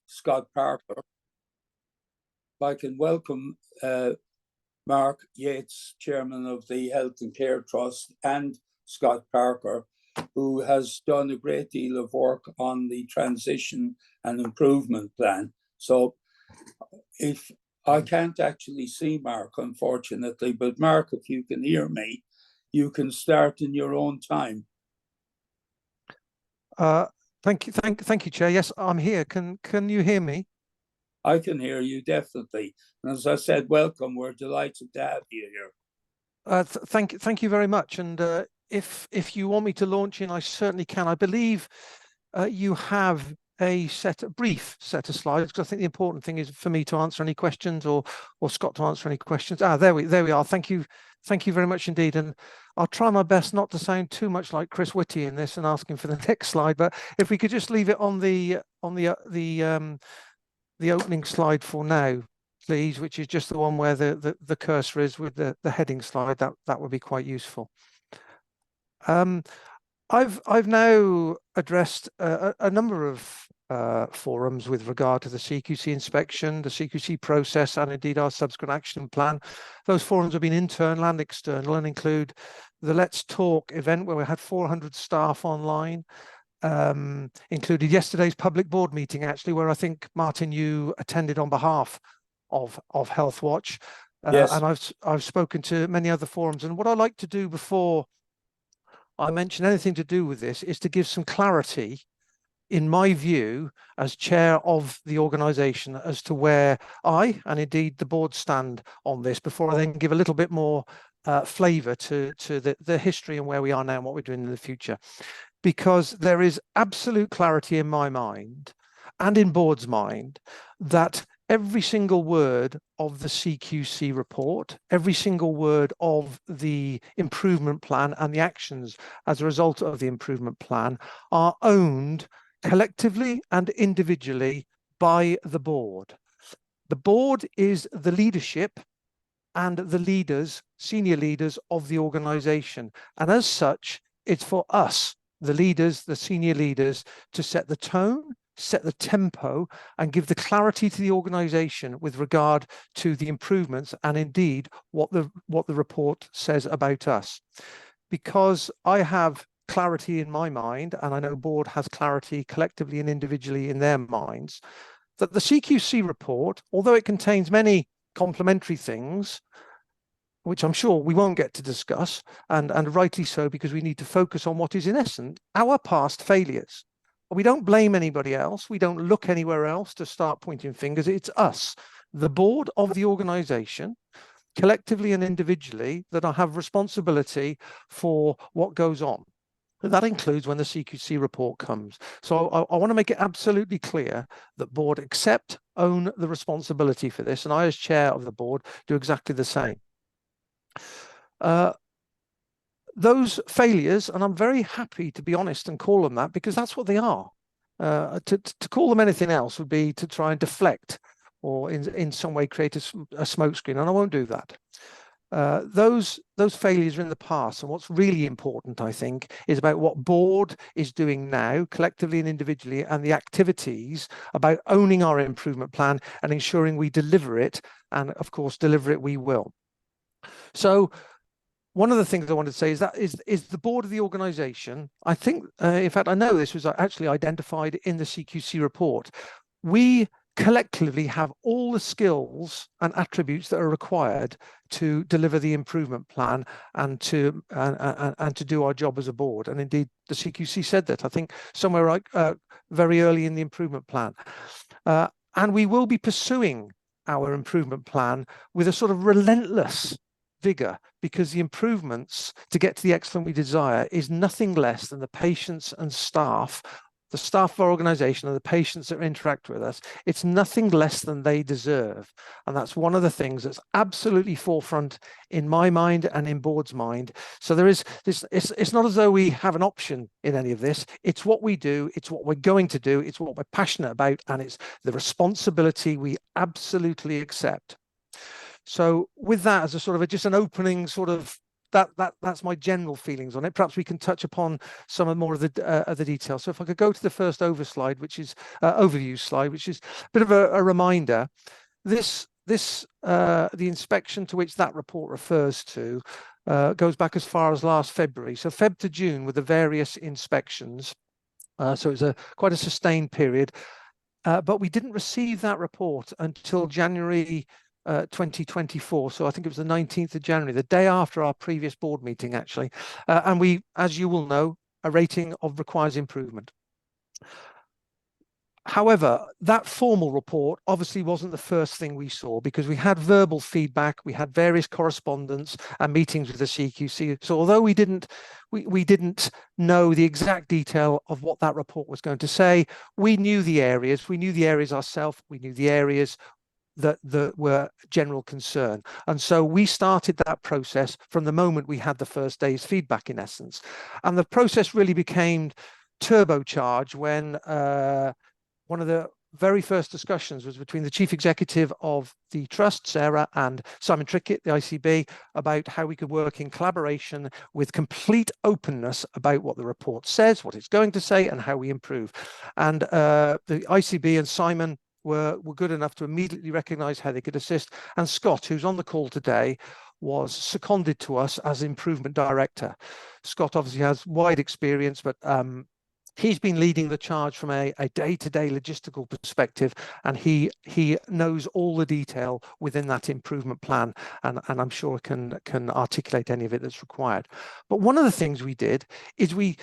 Scott Parker. I can welcome Mark Yates, Chairman of the Health and Care Trust, and Scott Parker, who has done a great deal of work on the transition and improvement plan. So if I can't actually see Mark, unfortunately, but Mark, if you can hear me, you can start in your own time. Thank you, Chair. Yes, I'm here. Can you hear me? I can hear you, definitely. And as I said, welcome. We're delighted to have you here. Thank you very much. And if you want me to launch in, I certainly can. I believe you have a brief set of slides, because I think the important thing is for me to answer any questions, or Scott to answer any questions. There we are. Thank you very much indeed. And I'll try my best not to sound too much like Chris Whitty in this and asking for the next slide. But if we could just leave it on the opening slide for now, please, which is just the one where the cursor is with the heading slide. That would be quite useful. I've now addressed a number of forums with regard to the CQC inspection, the CQC process, and indeed our subsequent action plan. Those forums have been internal and external, and include the Let's Talk event, where we had 400 staff online. Included yesterday's public board meeting, actually, where I think, Martin, you attended on behalf of Health Watch. Yes. And I've spoken to many other forums. And what I like to do before I mention anything to do with this is to give some clarity, in my view, as chair of the organisation, as to where I and indeed the board stand on this, before I then give a little bit more flavour to the history and where we are now and what we're doing in the future. Because there is absolute clarity in my mind and in board's mind that every single word of the CQC report, every single word of the improvement plan and the actions as a result of the improvement plan are owned collectively and individually by the board. The board is the leadership and the leaders, senior leaders of the organisation. And as such, it's for us, the leaders, the senior leaders, to set the tone, set the tempo, and give the clarity to the organisation with regard to the improvements and indeed what the report says about us. Because I have clarity in my mind, and I know board has clarity collectively and individually in their minds, that the CQC report, although it contains many complementary things, which I'm sure we won't get to discuss, and rightly so, because we need to focus on what is in essence our past failures. We don't blame anybody else. We don't look anywhere else to start pointing fingers. It's us, the board of the organisation, collectively and individually, that I have responsibility for what goes on. And that includes when the CQC report comes. So I want to make it absolutely clear that board accept, own the responsibility for this, and I, as chair of the board, do exactly the same. Those failures, and I'm very happy to be honest and call them that, because that's what they are. To call them anything else would be to try and deflect or in some way create a smokescreen, and I won't do that. Those failures are in the past, and what's really important, I think, is about what board is doing now, collectively and individually, and the activities about owning our improvement plan and ensuring we deliver it, and of course deliver it we will. So one of the things I wanted to say is that is the board of the organisation. I think, in fact, I know this was actually identified in the CQC report. We collectively have all the skills and attributes that are required to deliver the improvement plan and to do our job as a board. And indeed, the CQC said that, I think, somewhere like very early in the improvement plan. And we will be pursuing our improvement plan with a sort of relentless vigor, because the improvements to get to the excellence we desire is nothing less than the patients and staff, the staff of our organisation and the patients that interact with us. It's nothing less than they deserve. And that's one of the things that's absolutely forefront in my mind and in board's mind. So there is this, it's not as though we have an option in any of this. It's what we do, it's what we're going to do, it's what we're passionate about, and it's the responsibility we absolutely accept. So with that as a sort of just an opening sort of that's my general feelings on it. Perhaps we can touch upon some more of the details. So if I could go to the first overview slide, which is a bit of a reminder. The inspection to which that report refers to goes back as far as last February. So Feb to June were the various inspections. So it's quite a sustained period. But we didn't receive that report until January 2024. So I think it was the 19th of January, the day after our previous board meeting, actually. And we, as you will know, a rating of requires improvement. However, that formal report obviously wasn't the first thing we saw, because we had verbal feedback, we had various correspondence and meetings with the CQC. So although we didn't know the exact detail of what that report was going to say, we knew the areas ourselves, we knew the areas that were general concern. And so we started that process from the moment we had the first day's feedback, in essence. And the process really became turbocharged when one of the very first discussions was between the Chief Executive of the Trust, Sarah, and Simon Trickett, the ICB, about how we could work in collaboration with complete openness about what the report says, what it's going to say, and how we improve. And the ICB and Simon were good enough to immediately recognise how they could assist. And Scott, who's on the call today, was seconded to us as Improvement Director. Scott obviously has wide experience, but he's been leading the charge from a day-to-day logistical perspective, and he knows all the detail within that improvement plan, and I'm sure can articulate any of it that's required. But one of the things we did is the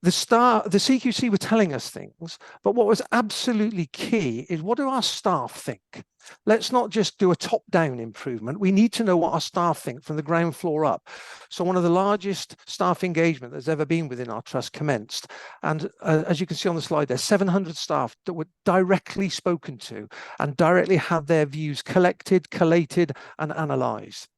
CQC were telling us things, but what was absolutely key is, what do our staff think? Let's not just do a top-down improvement. We need to know what our staff think from the ground floor up. So one of the largest staff engagement there's ever been within our trust commenced. And as you can see on the slide, there's 700 staff that were directly spoken to and directly had their views collected, collated, and analysed.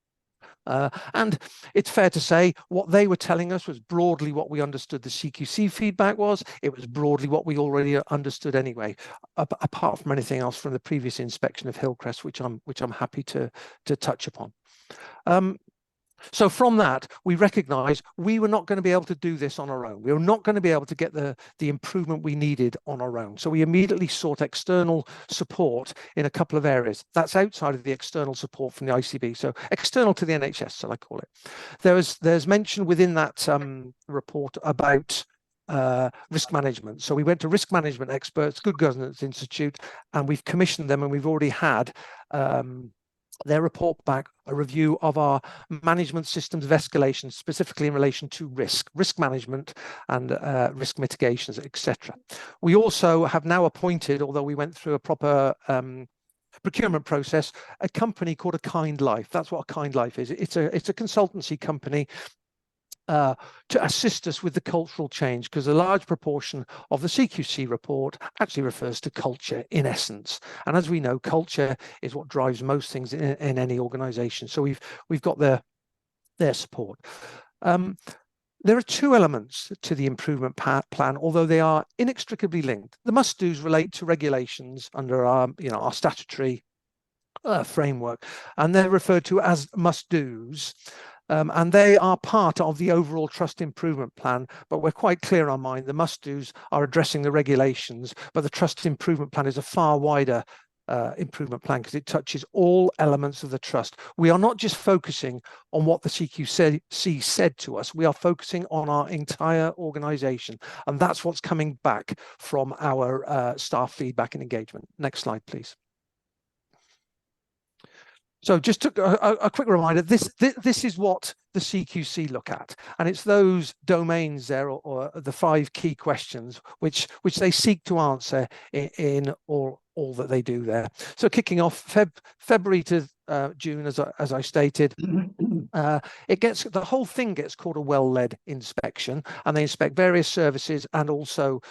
And it's fair to say what they were telling us was broadly what we understood the CQC feedback was. It was broadly what we already understood anyway, apart from anything else from the previous inspection of Hillcrest, which I'm happy to touch upon. So from that, we recognise we were not going to be able to do this on our own. We were not going to be able to get the improvement we needed on our own. So we immediately sought external support in a couple of areas. That's outside of the external support from the ICB. So external to the NHS, so I call it. There's mention within that report about risk management. So we went to risk management experts, Good Governance Institute, and we've commissioned them, and we've already had their report back, a review of our management systems of escalation, specifically in relation to risk management and risk mitigations, etc. We also have now appointed, although we went through a proper procurement process, a company called A Kind Life. That's what A Kind Life is. It's a consultancy company to assist us with the cultural change, because a large proportion of the CQC report actually refers to culture in essence. And as we know, culture is what drives most things in any organisation. So we've got their support. There are two elements to the improvement plan, although they are inextricably linked. The must-dos relate to regulations under our statutory framework, and they're referred to as must-dos. And they are part of the overall trust improvement plan, but we're quite clear in our mind the must-dos are addressing the regulations, but the trust improvement plan is a far wider improvement plan, because it touches all elements of the trust. We are not just focusing on what the CQC said to us, we are focusing on our entire organisation, and that's what's coming back from our staff feedback and engagement. Next slide, please. So just a quick reminder, this is what the CQC look at, and it's those domains there, or the 5 key questions which they seek to answer in all that they do there. So kicking off February to June, as I stated, the whole thing gets called a well-led inspection, and they inspect various services and also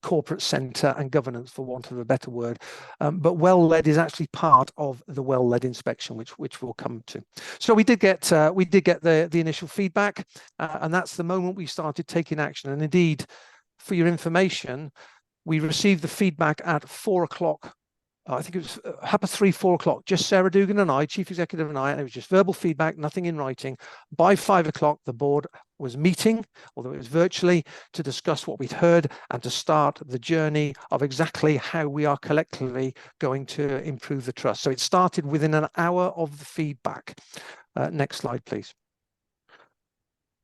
corporate centre and governance, for want of a better word. But well-led is actually part of the well-led inspection, which we'll come to. So we did get the initial feedback, and that's the moment we started taking action. And indeed, for your information, we received the feedback at 4 o'clock I think it was half past 3, 4 o'clock, just Sarah Dugan and I, Chief Executive and I, and it was just verbal feedback, nothing in writing. By 5 o'clock, the board was meeting, although it was virtually, to discuss what we'd heard and to start the journey of exactly how we are collectively going to improve the trust. So it started within an hour of the feedback. Next slide, please.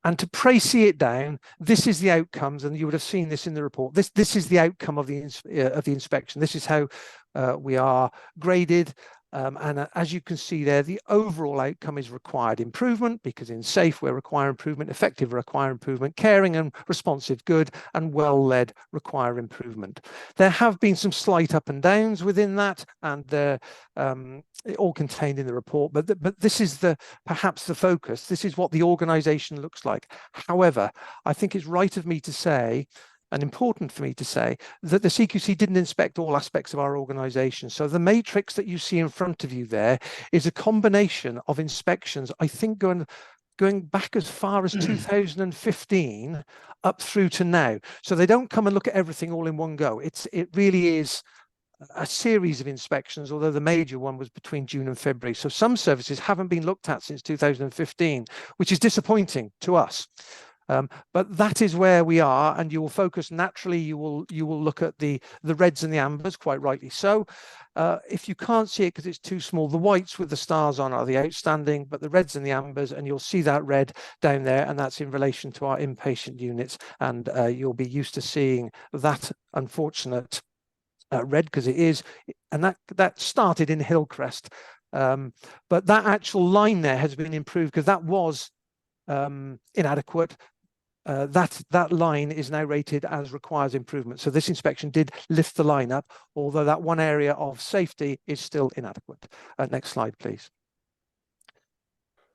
And to précis it down, this is the outcomes, and you would have seen this in the report. This is the outcome of the inspection. This is how we are graded. And as you can see there, the overall outcome is required improvement, because in safe, we require improvement, effective require improvement, caring and responsive good, and well-led require improvement. There have been some slight up and downs within that, and they're all contained in the report, but this is perhaps the focus. This is what the organisation looks like. However, I think it's right of me to say, and important for me to say, that the CQC didn't inspect all aspects of our organisation. So the matrix that you see in front of you there is a combination of inspections, I think going back as far as 2015 up through to now. So they don't come and look at everything all in one go. It really is a series of inspections, although the major one was between June and February. So some services haven't been looked at since 2015, which is disappointing to us. But that is where we are, and you will focus naturally. You will look at the reds and the ambers, quite rightly so. If you can't see it because it's too small, the whites with the stars on are the outstanding, but the reds and the ambers, and you'll see that red down there, and that's in relation to our inpatient units. And you'll be used to seeing that unfortunate red, because it is, and that started in Hillcrest. But that actual line there has been improved, because that was inadequate. That line is now rated as requires improvement. So this inspection did lift the line up, although that one area of safety is still inadequate. Next slide, please.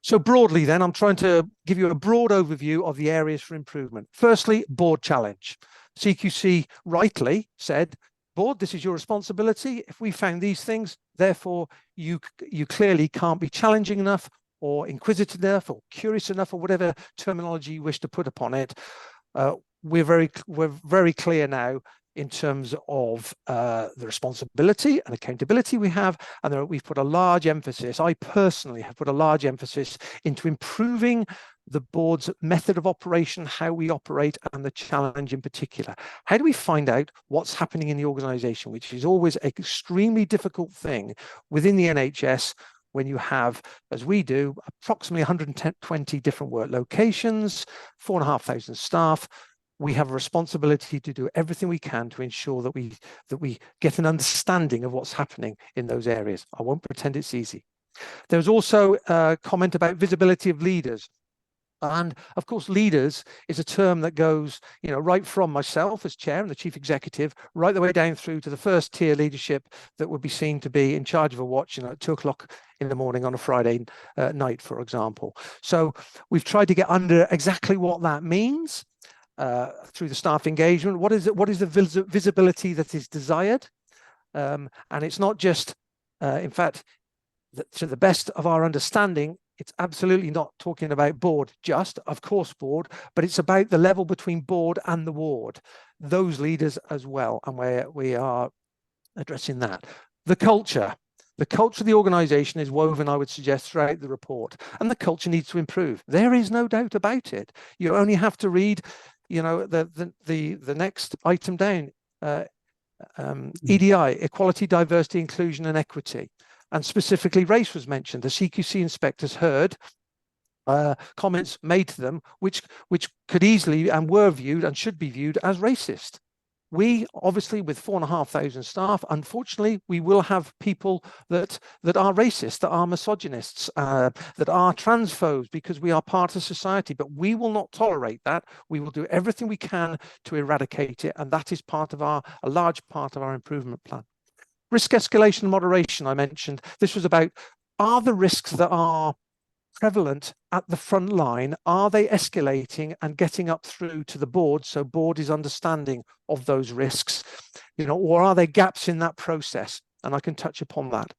So broadly then, I'm trying to give you a broad overview of the areas for improvement. Firstly, board challenge. CQC rightly said, board, this is your responsibility. If we found these things, therefore you clearly can't be challenging enough, or inquisitive enough, or curious enough, or whatever terminology you wish to put upon it. We're very clear now in terms of the responsibility and accountability we have, and we've put a large emphasis. I personally have put a large emphasis into improving the board's method of operation, how we operate, and the challenge in particular. How do we find out what's happening in the organisation, which is always an extremely difficult thing within the NHS, when you have, as we do, approximately 120 different work locations, 4,500 staff. We have a responsibility to do everything we can to ensure that we get an understanding of what's happening in those areas. I won't pretend it's easy. There's also a comment about visibility of leaders. And of course, leaders is a term that goes, right from myself as chair and the chief executive, right the way down through to the first tier leadership that would be seen to be in charge of a watch, at 2 o'clock in the morning on a Friday night, for example. So we've tried to get under exactly what that means through the staff engagement. What is the visibility that is desired? And it's not just, in fact, to the best of our understanding, it's absolutely not talking about board just, of course, board, but it's about the level between board and the ward, those leaders as well, and where we are addressing that. The culture of the organisation is woven, I would suggest, throughout the report, and the culture needs to improve. There is no doubt about it. You only have to read, the next item down, EDI, equality, diversity, inclusion, and equity. And specifically, race was mentioned. The CQC inspectors heard comments made to them which could easily and were viewed and should be viewed as racist. We, obviously, with 4,500 staff, unfortunately, we will have people that are racist, that are misogynists, that are transphobes, because we are part of society. But we will not tolerate that. We will do everything we can to eradicate it, and that is a large part of our improvement plan. Risk escalation and moderation, I mentioned. This was about, are the risks that are prevalent at the front line, are they escalating and getting up through to the board, so board is understanding of those risks, or are there gaps in that process? And I can touch upon that.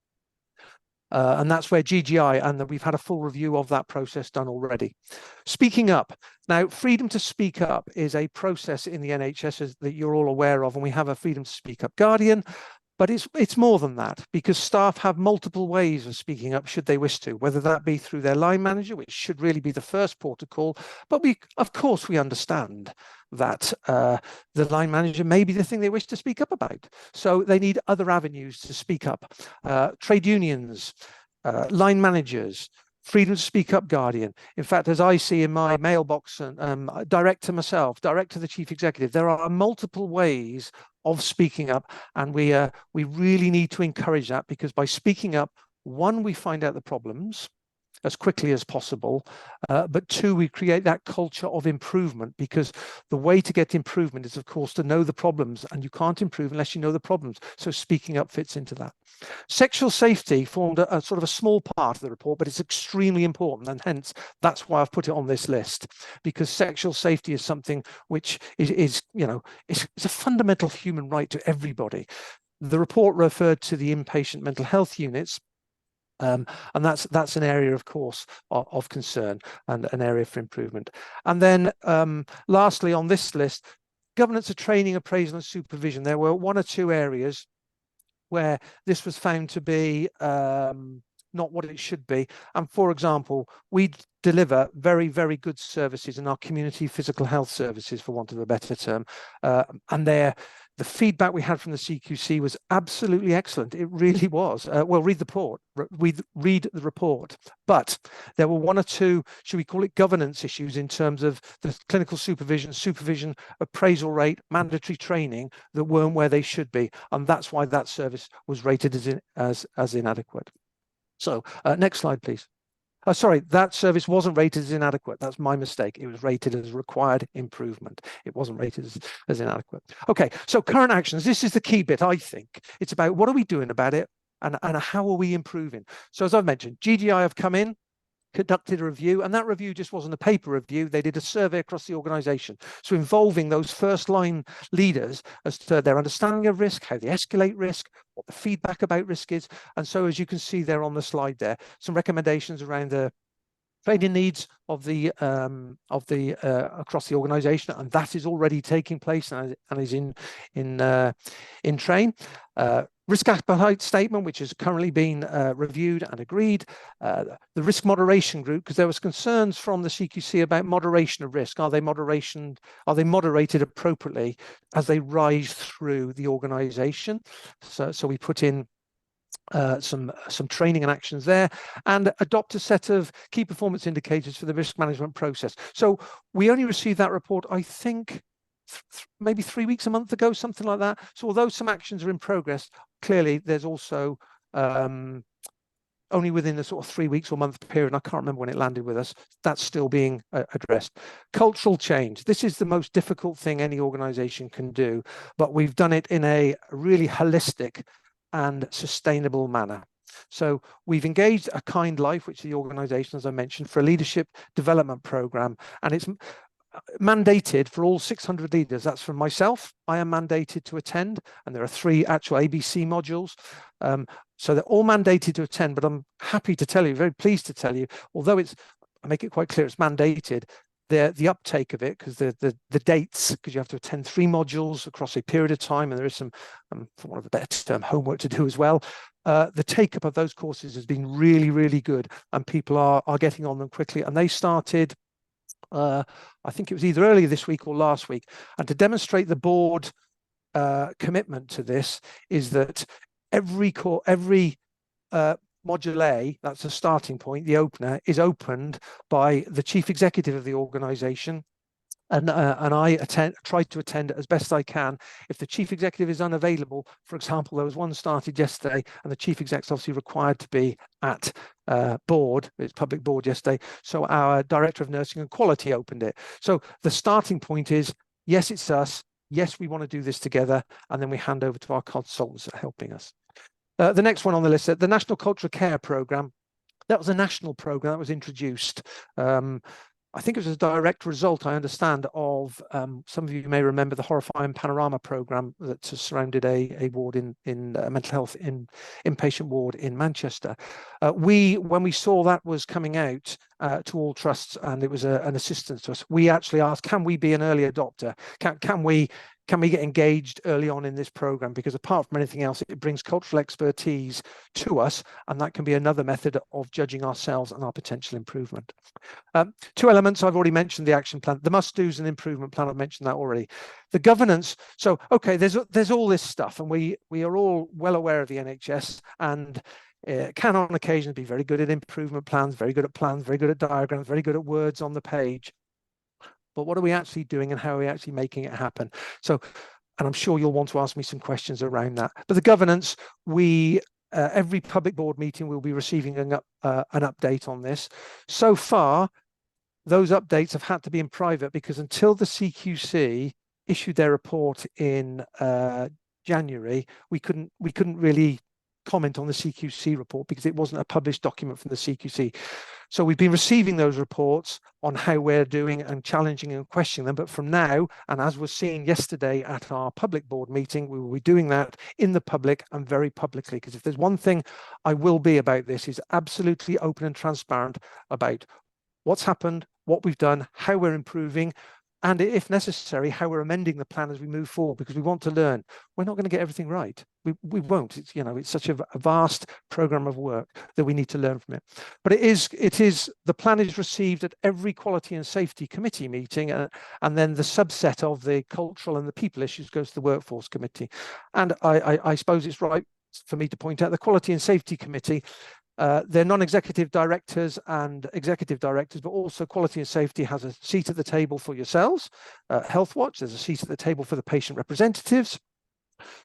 And that's where GGI, and we've had a full review of that process done already. Speaking up. Now, freedom to speak up is a process in the NHS that you're all aware of, and we have a freedom to speak up guardian. But it's more than that, because staff have multiple ways of speaking up should they wish to, whether that be through their line manager, which should really be the first port of call. But of course, we understand that the line manager may be the thing they wish to speak up about. So they need other avenues to speak up. Trade unions, line managers, freedom to speak up guardian. In fact, as I see in my mailbox, and direct to myself, direct to the chief executive, there are multiple ways of speaking up, and we really need to encourage that, because by speaking up, one, we find out the problems as quickly as possible, but two, we create that culture of improvement, because the way to get improvement is, of course, to know the problems, and you can't improve unless you know the problems. So speaking up fits into that. Sexual safety formed a sort of a small part of the report, but it's extremely important, and hence that's why I've put it on this list, because sexual safety is something which is it's a fundamental human right to everybody. The report referred to the inpatient mental health units. And that's an area, of course, of concern and an area for improvement. And then lastly on this list, governance of training, appraisal and supervision. There were one or two areas where this was found to be not what it should be. And for example, we deliver very, very good services in our community physical health services, for want of a better term. And the feedback we had from the CQC was absolutely excellent. It really was. Well, read the report. But there were one or two, should we call it governance issues, in terms of the clinical supervision, appraisal rate, mandatory training, that weren't where they should be. And that's why that service was rated as inadequate. So next slide, please. Sorry, that service wasn't rated as inadequate. That's my mistake. It was rated as required improvement. It wasn't rated as inadequate. Okay, so current actions. This is the key bit, I think. It's about what are we doing about it, and how are we improving? So as I've mentioned, GGI have come in, conducted a review, and that review just wasn't a paper review. They did a survey across the organisation, so involving those first line leaders as to their understanding of risk, how they escalate risk, what the feedback about risk is. And so, as you can see there on the slide there, some recommendations around the training needs of the across the organisation, and that is already taking place and is in train. Risk appetite statement, which is currently being reviewed and agreed. The risk moderation group, because there was concerns from the CQC about moderation of risk. Are they moderated appropriately as they rise through the organisation? So we put in some training and actions there, and adopt a set of key performance indicators for the risk management process. So we only received that report, I think, maybe 3 weeks, a month ago, something like that. So although some actions are in progress, clearly there's also only within the sort of 3 weeks or month period, and I can't remember when it landed with us, that's still being addressed. Cultural change. This is the most difficult thing any organisation can do, but we've done it in a really holistic and sustainable manner. So we've engaged A Kind Life, which is the organisation, as I mentioned, for a leadership development programme, and it's mandated for all 600 leaders. That's from myself. I am mandated to attend, and there are 3 actual ABC modules. So they're all mandated to attend, but I'm happy to tell you, very pleased to tell you, although I make it quite clear it's mandated, the uptake of it, because the dates, because you have to attend 3 modules across a period of time, and there is some, for want of a better term, homework to do as well. The take up of those courses has been really, really good, and people are getting on them quickly. And they started, I think it was either earlier this week or last week. And to demonstrate the board commitment to this is that every Module A, that's a starting point, the opener, is opened by the chief executive of the organisation. And I tried to attend as best I can. If the chief executive is unavailable, for example, there was one started yesterday, and the chief exec's obviously required to be at board, it's public board yesterday. So our director of nursing and quality opened it. So the starting point is, yes, it's us. Yes, we want to do this together. And then we hand over to our consultants that are helping us. The next one on the list, the National Cultural Care Programme. That was a national programme that was introduced. I think it was a direct result, I understand, of some of you may remember the Horrifying Panorama programme that surrounded a ward in mental health in inpatient ward in Manchester. When we saw that was coming out to all trusts, and it was an assistance to us, we actually asked, can we be an early adopter? Can we can we get engaged early on in this program? Because apart from anything else, it brings cultural expertise to us, and that can be another method of judging ourselves and our potential improvement. Two elements I've already mentioned: the action plan, the must-dos and improvement plan. I've mentioned that already. The governance. So, okay, there's all this stuff, and we are all well aware of the NHS, and can on occasion be very good at improvement plans, very good at plans, very good at diagrams, very good at words on the page. But what are we actually doing, and how are we actually making it happen? So, and I'm sure you'll want to ask me some questions around that. But the governance, every public board meeting we'll be receiving an update on this. So far, those updates have had to be in private, because until the CQC issued their report in January, we couldn't really comment on the CQC report because it wasn't a published document from the CQC. So we've been receiving those reports on how we're doing and challenging and questioning them. But from now, and as was seen yesterday at our public board meeting, we will be doing that in the public and very publicly. Because if there's one thing I will be about this, is absolutely open and transparent about what's happened, what we've done, how we're improving, and if necessary, how we're amending the plan as we move forward, because we want to learn. We're not going to get everything right. We won't. It's, you know, it's such a vast program of work that we need to learn from it. But the plan is received at every quality and safety committee meeting, and then the subset of the cultural and the people issues goes to the workforce committee. And I suppose it's right for me to point out the quality and safety committee. They're non-executive directors and executive directors, but also quality and safety has a seat at the table for yourselves. Health Watch, there's a seat at the table for the patient representatives.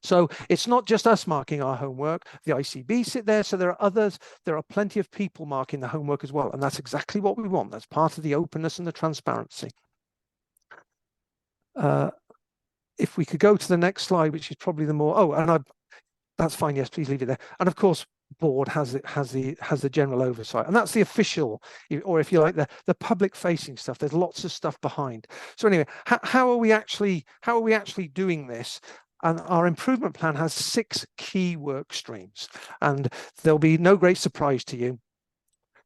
So it's not just us marking our homework. The ICB sit there, so there are others. There are plenty of people marking the homework as well, and that's exactly what we want. That's part of the openness and the transparency. If we could go to the next slide, which is probably the more, that's fine. Yes, please leave it there. And of course, board has the general oversight, and that's the official, or if you like, the public facing stuff. There's lots of stuff behind. So anyway, how are we actually doing this? And our improvement plan has 6 key work streams, and there'll be no great surprise to you.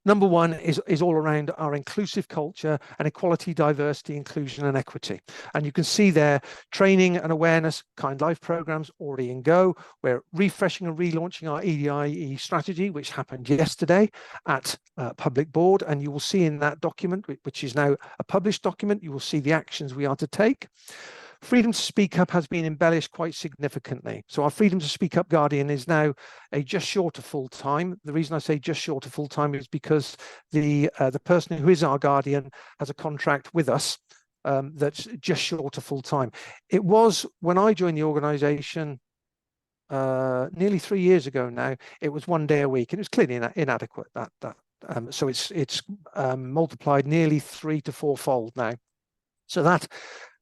Number 1 is all around our inclusive culture and equality, diversity, inclusion and equity. And you can see there training and awareness, Kind Life programs already in go. We're refreshing and relaunching our EDIE strategy, which happened yesterday at public board. And you will see in that document, which is now a published document, you will see the actions we are to take. Freedom to speak up has been embellished quite significantly. So our Freedom to Speak Up Guardian is now a just short of full time. The reason I say just short of full time is because the person who is our guardian has a contract with us that's just short of full time. It was when I joined the organisation nearly 3 years ago now. It was 1 day a week, and it was clearly inadequate. So it's multiplied nearly 3 to 4-fold now. So that.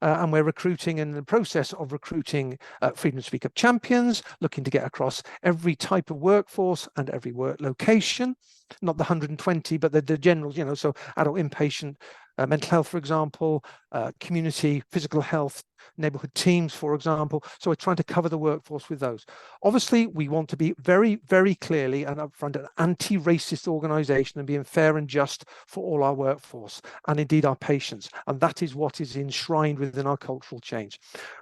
And we're recruiting, in the process of recruiting Freedom to Speak Up champions, looking to get across every type of workforce and every work location, not the 120, but the general, you know, so adult inpatient, mental health, for example, community, physical health, neighbourhood teams, for example. So we're trying to cover the workforce with those. Obviously, we want to be very, very clearly and upfront an anti-racist organisation and being fair and just for all our workforce and indeed our patients. And that is what is enshrined within our cultural change.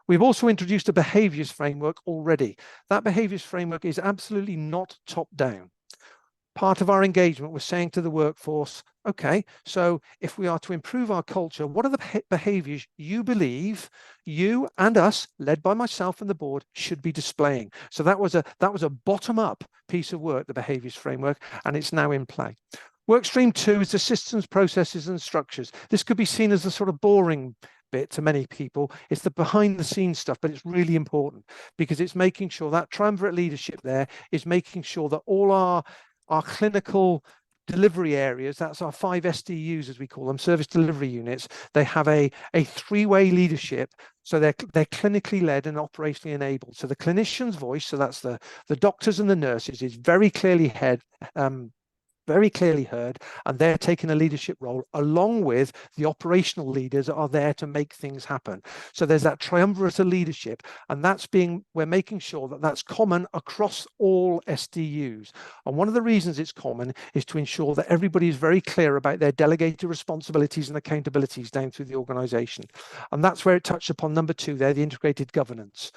We've also introduced a behaviours framework already. That behaviours framework is absolutely not top-down. Part of our engagement was saying to the workforce, okay, so if we are to improve our culture, what are the behaviours you believe you and us, led by myself and the board, should be displaying? So that was a bottom-up piece of work, the behaviours framework, and it's now in play. Work stream 2 is the systems, processes and structures. This could be seen as the sort of boring bit to many people. It's the behind the scenes stuff, but it's really important because it's making sure that triumvirate leadership there is making sure that all our clinical delivery areas, that's our 5 SDUs, as we call them, service delivery units, they have a 3-way leadership. So they're clinically led and operationally enabled. So the clinician's voice, so that's the doctors and the nurses, is very clearly very clearly heard, and they're taking a leadership role along with the operational leaders that are there to make things happen. So there's that triumvirate of leadership, and we're making sure that that's common across all SDUs. And one of the reasons it's common is to ensure that everybody is very clear about their delegated responsibilities and accountabilities down through the organization. And that's where it touched upon number 2 there, the integrated governance.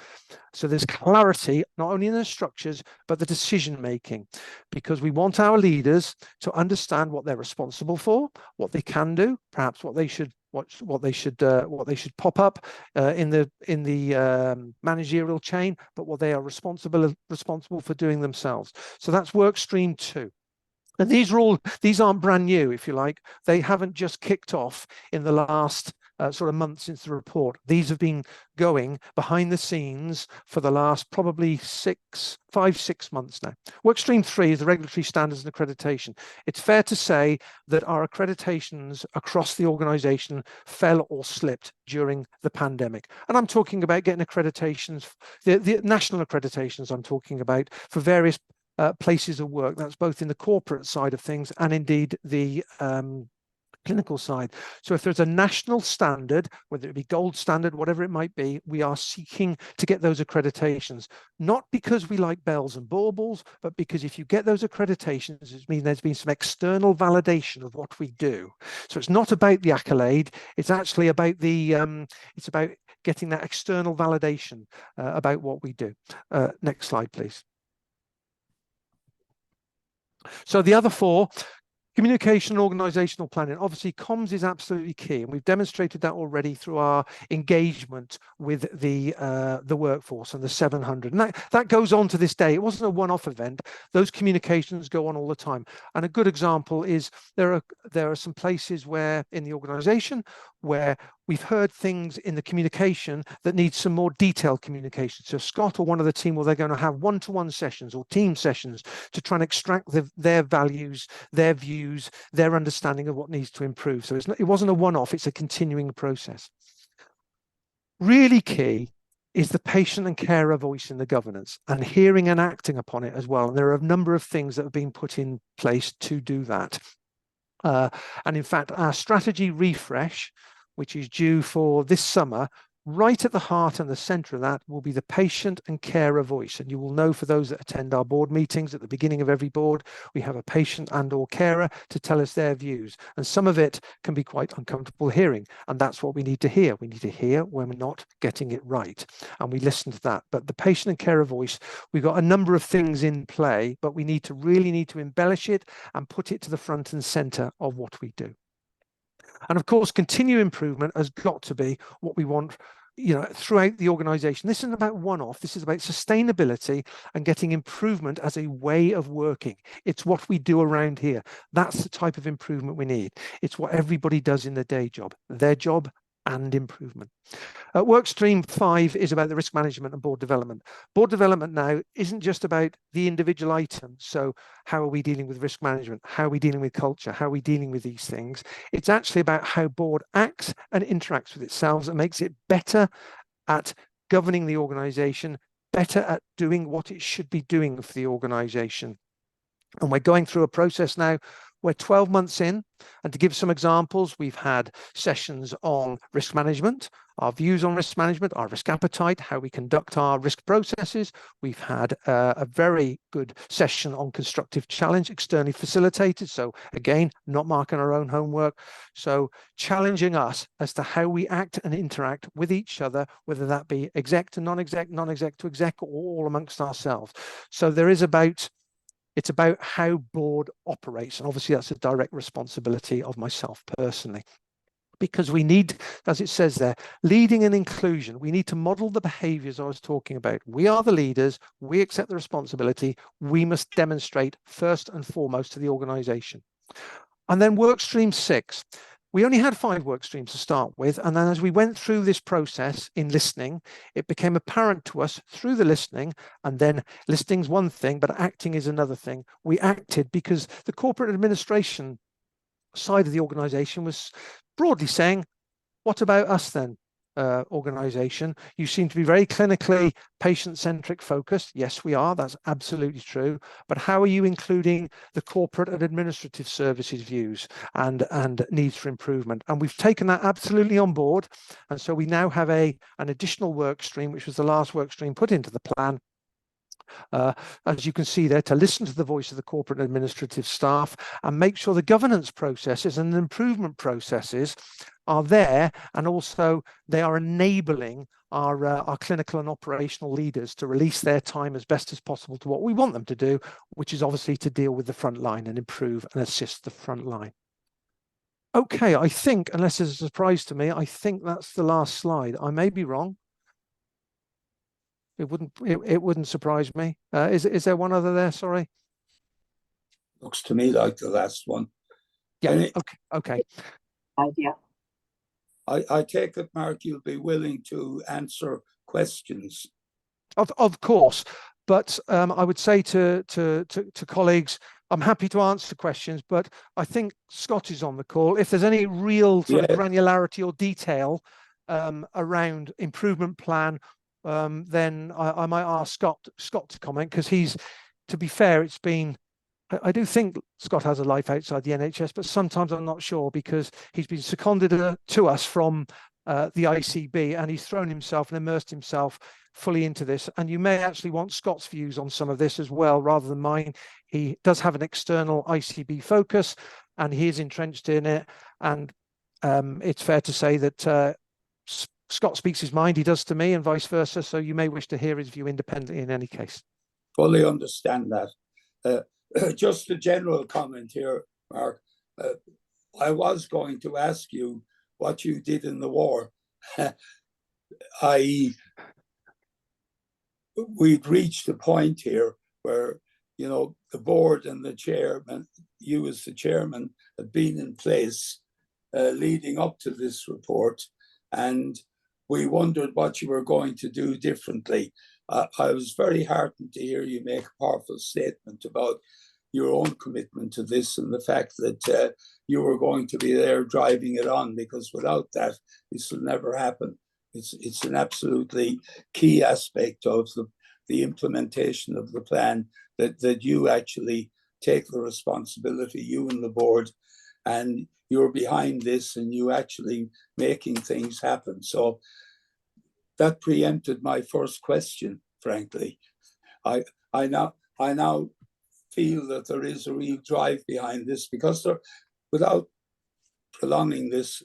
So there's clarity, not only in the structures, but the decision making, because we want our leaders to understand what they're responsible for, what they can do, perhaps what they should pop up in the managerial chain, but what they are responsible for doing themselves. So that's work stream 2. And these aren't brand new, if you like. They haven't just kicked off in the last sort of month since the report. These have been going behind the scenes for the last probably 5-6 months now. Workstream 3 is the regulatory standards and accreditation. It's fair to say that our accreditations across the organisation fell or slipped during the pandemic. And I'm talking about getting accreditations, the national accreditations I'm talking about for various places of work. That's both in the corporate side of things and indeed the clinical side. So if there's a national standard, whether it be gold standard, whatever it might be, we are seeking to get those accreditations, not because we like bells and baubles, but because if you get those accreditations, it means there's been some external validation of what we do. So it's not about the accolade, it's actually about it's about getting that external validation about what we do. Next slide, please. So the other 4, communication and organizational planning. Obviously, comms is absolutely key, and we've demonstrated that already through our engagement with the workforce and the 700. And that goes on to this day. It wasn't a one-off event. Those communications go on all the time. And a good example is there are some places where in the organization where we've heard things in the communication that need some more detailed communication. So Scott or one of the team, they're going to have one-to-one sessions or team sessions to try and extract their values, their views, their understanding of what needs to improve. So it wasn't a one-off, it's a continuing process. Really key is the patient and carer voice in the governance and hearing and acting upon it as well. And there are a number of things that have been put in place to do that. And in fact, our strategy refresh, which is due for this summer, right at the heart and the center of that will be the patient and carer voice. And you will know, for those that attend our board meetings, at the beginning of every board, we have a patient and or carer to tell us their views. And some of it can be quite uncomfortable hearing. And that's what we need to hear. We need to hear when we're not getting it right. And we listen to that. But the patient and carer voice, we've got a number of things in play, but we really need to embellish it and put it to the front and center of what we do. And of course, continued improvement has got to be what we want, throughout the organization. This isn't about one-off. This is about sustainability and getting improvement as a way of working. It's what we do around here. That's the type of improvement we need. It's what everybody does in their day job, their job and improvement. Work stream 5 is about the risk management and board development. Board development now isn't just about the individual items. So how are we dealing with risk management? How are we dealing with culture? How are we dealing with these things? It's actually about how board acts and interacts with itself and makes it better at governing the organization, better at doing what it should be doing for the organization. And we're going through a process now. We're 12 months in, and to give some examples, we've had sessions on risk management, our views on risk management, our risk appetite, how we conduct our risk processes. We've had a very good session on constructive challenge, externally facilitated. So again, not marking our own homework. So challenging us as to how we act and interact with each other, whether that be exec to non-exec, non-exec to exec, or all amongst ourselves. So it's about how board operates. And obviously that's a direct responsibility of myself personally, because we need, as it says there, leading and inclusion. We need to model the behaviors I was talking about. We are the leaders. We accept the responsibility. We must demonstrate first and foremost to the organization. And then work stream 6. We only had 5 work streams to start with. And then as we went through this process in listening, it became apparent to us through the listening, and then listening's one thing, but acting is another thing. We acted because the corporate administration side of the organization was broadly saying, what about us then? organization. You seem to be very clinically patient-centric focused. Yes, we are. That's absolutely true. But how are you including the corporate and administrative services views and needs for improvement? And we've taken that absolutely on board. And so we now have an additional work stream, which was the last work stream put into the plan, as you can see there, to listen to the voice of the corporate and administrative staff and make sure the governance processes and improvement processes are there, and also they are enabling our clinical and operational leaders to release their time as best as possible to what we want them to do, which is obviously to deal with the front line and improve and assist the front line. Okay, I think, unless there's a surprise to me, I think that's the last slide. I may be wrong. It wouldn't surprise me. Is there one other there? Sorry. Looks to me like the last one. Yeah. Okay. Idea. I take it, Mark, you'll be willing to answer questions. Of course, but I would say to colleagues, I'm happy to answer questions, but I think Scott is on the call. If there's any real sort of granularity or detail around improvement plan, then I might ask Scott to comment, because he's, to be fair, it's been, I do think Scott has a life outside the NHS, but sometimes I'm not sure, because he's been seconded to us from the ICB, and he's thrown himself and immersed himself fully into this. And you may actually want Scott's views on some of this as well, rather than mine. He does have an external ICB focus, and he is entrenched in it. And it's fair to say that Scott speaks his mind, he does to me, and vice versa. So you may wish to hear his view independently in any case. Fully understand that. Just a general comment here, Mark. I was going to ask you what you did in the war. We'd reached a point here where, you know, the board and the chairman, you as the chairman, had been in place leading up to this report, and we wondered what you were going to do differently. I was very heartened to hear you make a powerful statement about your own commitment to this, and the fact that you were going to be there driving it on, because without that, this will never happen. It's an absolutely key aspect of the implementation of the plan, that you actually take the responsibility, you and the board, and you're behind this, and you actually making things happen. So that preempted my first question, frankly. I now feel that there is a real drive behind this, because without prolonging this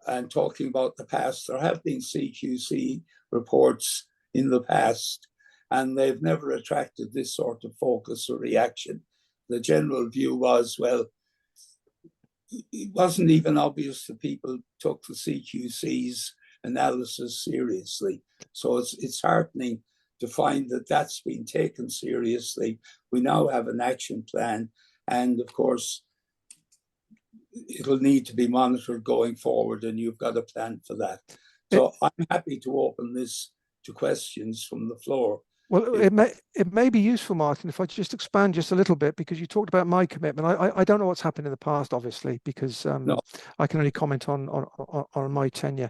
and talking about the past, there have been CQC reports in the past, and they've never attracted this sort of focus or reaction. The general view was, well, it wasn't even obvious that people took the CQC's analysis seriously. So it's heartening to find that that's been taken seriously. We now have an action plan, and of course, it'll need to be monitored going forward, and you've got a plan for that. So I'm happy to open this to questions from the floor. Well, it may be useful, Martin, if I just expand just a little bit, because you talked about my commitment. I don't know what's happened in the past, obviously, because No. I can only comment on my tenure.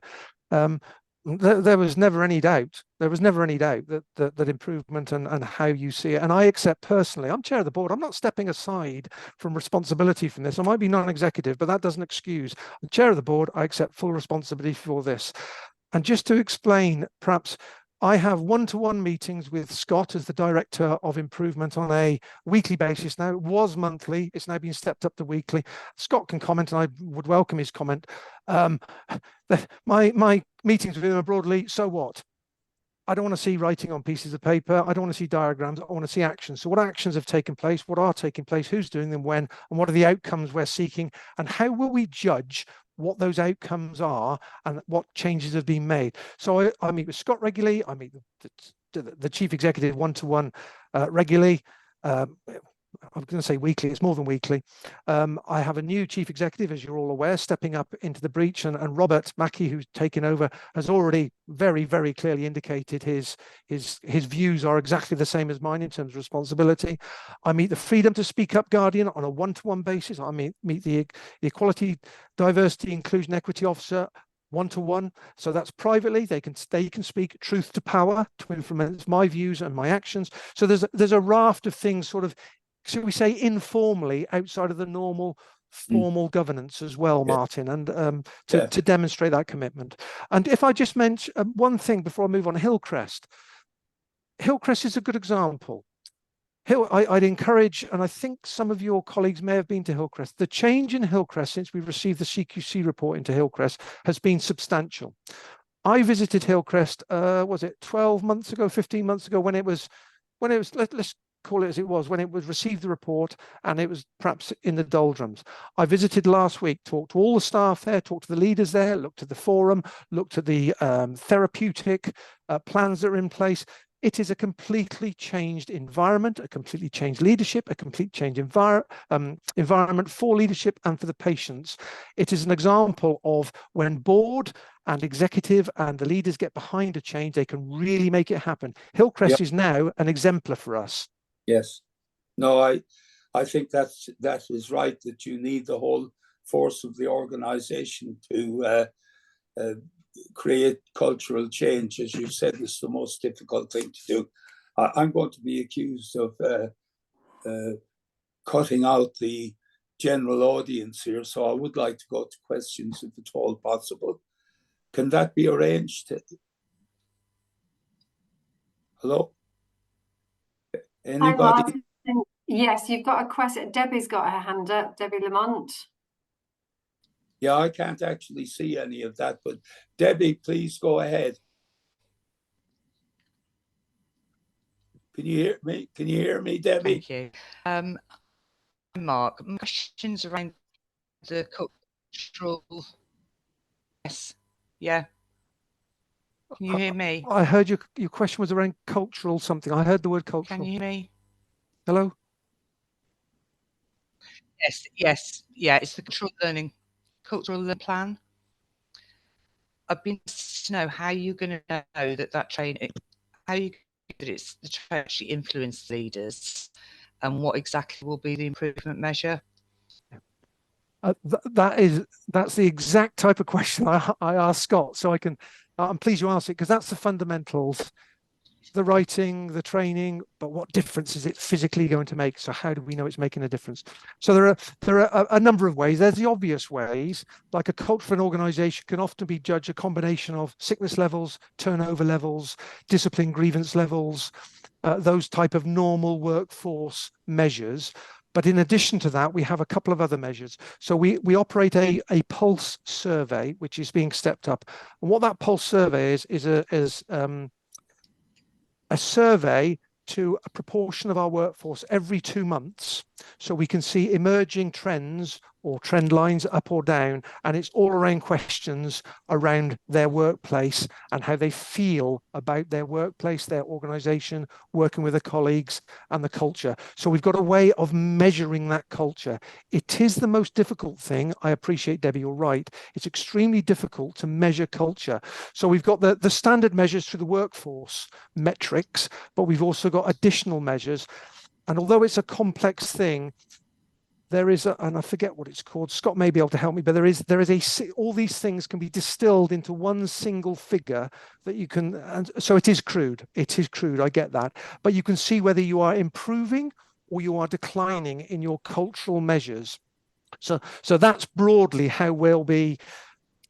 There was never any doubt. There was never any doubt that improvement and how you see it. And I accept personally, I'm chair of the board. I'm not stepping aside from responsibility from this. I might be non-executive, but that doesn't excuse. I'm chair of the board. I accept full responsibility for this. And just to explain, perhaps, I have one-to-one meetings with Scott as the Director of Improvement on a weekly basis. Now, it was monthly. It's now been stepped up to weekly. Scott can comment, and I would welcome his comment. My meetings with him are broadly, so what? I don't want to see writing on pieces of paper. I don't want to see diagrams. I want to see actions. So what actions have taken place? What are taking place? Who's doing them when? And what are the outcomes we're seeking? And how will we judge what those outcomes are and what changes have been made? So I meet with Scott regularly. I meet the chief executive one-to-one regularly. I'm going to say weekly, it's more than weekly. I have a new chief executive, as you're all aware, stepping up into the breach, and Robert Mackey, who's taken over, has already very, very clearly indicated his views are exactly the same as mine in terms of responsibility. I meet the Freedom to Speak Up Guardian on a one-to-one basis. I meet the Equality, Diversity, Inclusion, Equity Officer one-to-one. So that's privately. They can speak truth to power to implement my views and my actions. So there's a raft of things, sort of, should we say, informally, outside of the normal formal governance as well, Martin, and to demonstrate that commitment. And if I just mention one thing before I move on, Hillcrest is a good example. I'd encourage, and I think some of your colleagues may have been to Hillcrest, the change in Hillcrest since we received the CQC report into Hillcrest has been substantial. I visited Hillcrest, was it 12 months ago, 15 months ago, when it was, let's call it as it was, when it was received the report and it was perhaps in the doldrums. I visited last week, talked to all the staff there, talked to the leaders there, looked at the forum, looked at the therapeutic plans that are in place. It is a completely changed environment, a completely changed leadership, a complete changed environment for leadership and for the patients. It is an example of when board and executive and the leaders get behind a change, they can really make it happen. Hillcrest is now an exemplar for us. Yes. No, I think that is right, that you need the whole force of the organization to create cultural change. As you said, it's the most difficult thing to do. I'm going to be accused of cutting out the general audience here, so I would like to go to questions if at all possible. Can that be arranged? Hello? Anybody? Hi, Martin. Yes, you've got a question. Debbie's got her hand up, Debbie Lamont. Yeah, I can't actually see any of that, but Debbie, please go ahead. Can you hear me? Can you hear me, Debbie? Thank you. Mark, my question's around the cultural. Yes. Yeah. Can you hear me? I heard your question was around cultural something. I heard the word cultural. Can you hear me? Hello? Yes. Yeah, it's the cultural learning plan. I've been asked to know how you're going to know that training, how you that it's the training actually influence leaders, and what exactly will be the improvement measure. That's the exact type of question I asked Scott, so I'm pleased you asked it, because that's the fundamentals, the writing, the training, but what difference is it physically going to make? So how do we know it's making a difference? So there are a number of ways. There's the obvious ways, like a culture of an organization can often be judged a combination of sickness levels, turnover levels, discipline grievance levels, those type of normal workforce measures. But in addition to that, we have a couple of other measures. So we operate a pulse survey, which is being stepped up. And what that pulse survey is a survey to a proportion of our workforce every 2 months, so we can see emerging trends or trend lines up or down, and it's all around questions around their workplace and how they feel about their workplace, their organization, working with their colleagues and the culture. So we've got a way of measuring that culture. It is the most difficult thing. I appreciate, Debbie, you're right. It's extremely difficult to measure culture. So we've got the standard measures through the workforce metrics, but we've also got additional measures. And although it's a complex thing, there is and I forget what it's called, Scott may be able to help me, but there is all these things can be distilled into one single figure that you can, and so it is crude, I get that, but you can see whether you are improving or you are declining in your cultural measures. So that's broadly how we'll be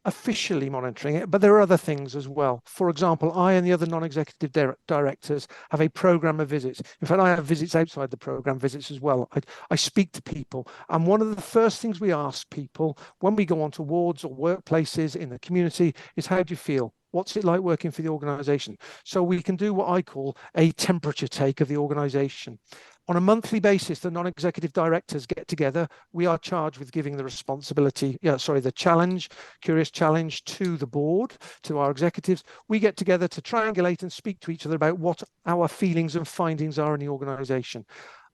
officially monitoring it, but there are other things as well. For example, I and the other non-executive directors have a program of visits. In fact, I have visits outside the program visits as well. I speak to people, and one of the first things we ask people when we go onto wards or workplaces in the community is, how do you feel? What's it like working for the organization? So we can do what I call a temperature take of the organization. On a monthly basis, the non-executive directors get together. We are charged with giving the responsibility, the challenge, curious challenge to the board, to our executives. We get together to triangulate and speak to each other about what our feelings and findings are in the organization.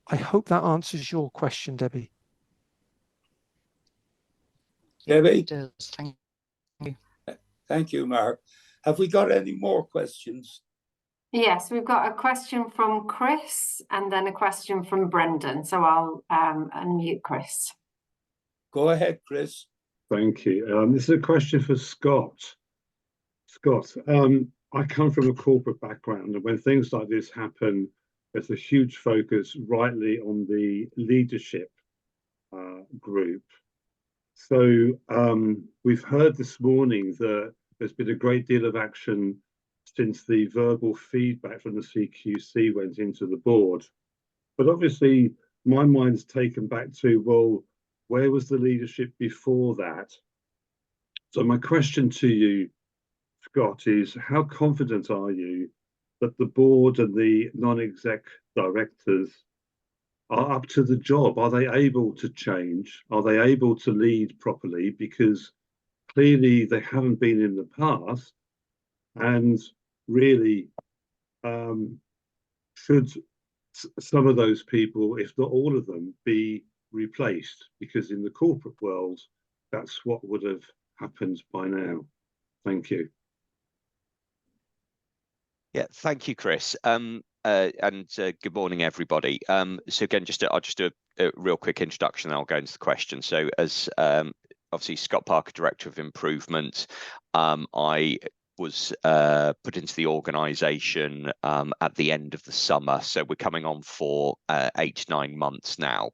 I hope that answers your question, Debbie. Debbie? It does. Thank you. Thank you, Mark. Have we got any more questions? Yes, we've got a question from Chris and then a question from Brendan. So I'll unmute Chris. Go ahead, Chris. Thank you. This is a question for Scott. Scott, I come from a corporate background, and when things like this happen, there's a huge focus rightly on the leadership group. So we've heard this morning that there's been a great deal of action since the verbal feedback from the CQC went into the board. But obviously, my mind's taken back to, well, where was the leadership before that? So my question to you, Scott, is how confident are you that the board and the non-exec directors are up to the job? Are they able to change? Are they able to lead properly? Because clearly they haven't been in the past. And really, should some of those people, if not all of them, be replaced? Because in the corporate world, that's what would have happened by now. Thank you. Yeah, thank you, Chris. And good morning, everybody. So again, I'll just do a real quick introduction, and I'll go into the question. So as obviously Scott Parker, Director of Improvement, I was put into the organisation at the end of the summer. So we're coming on for 8 to 9 months now.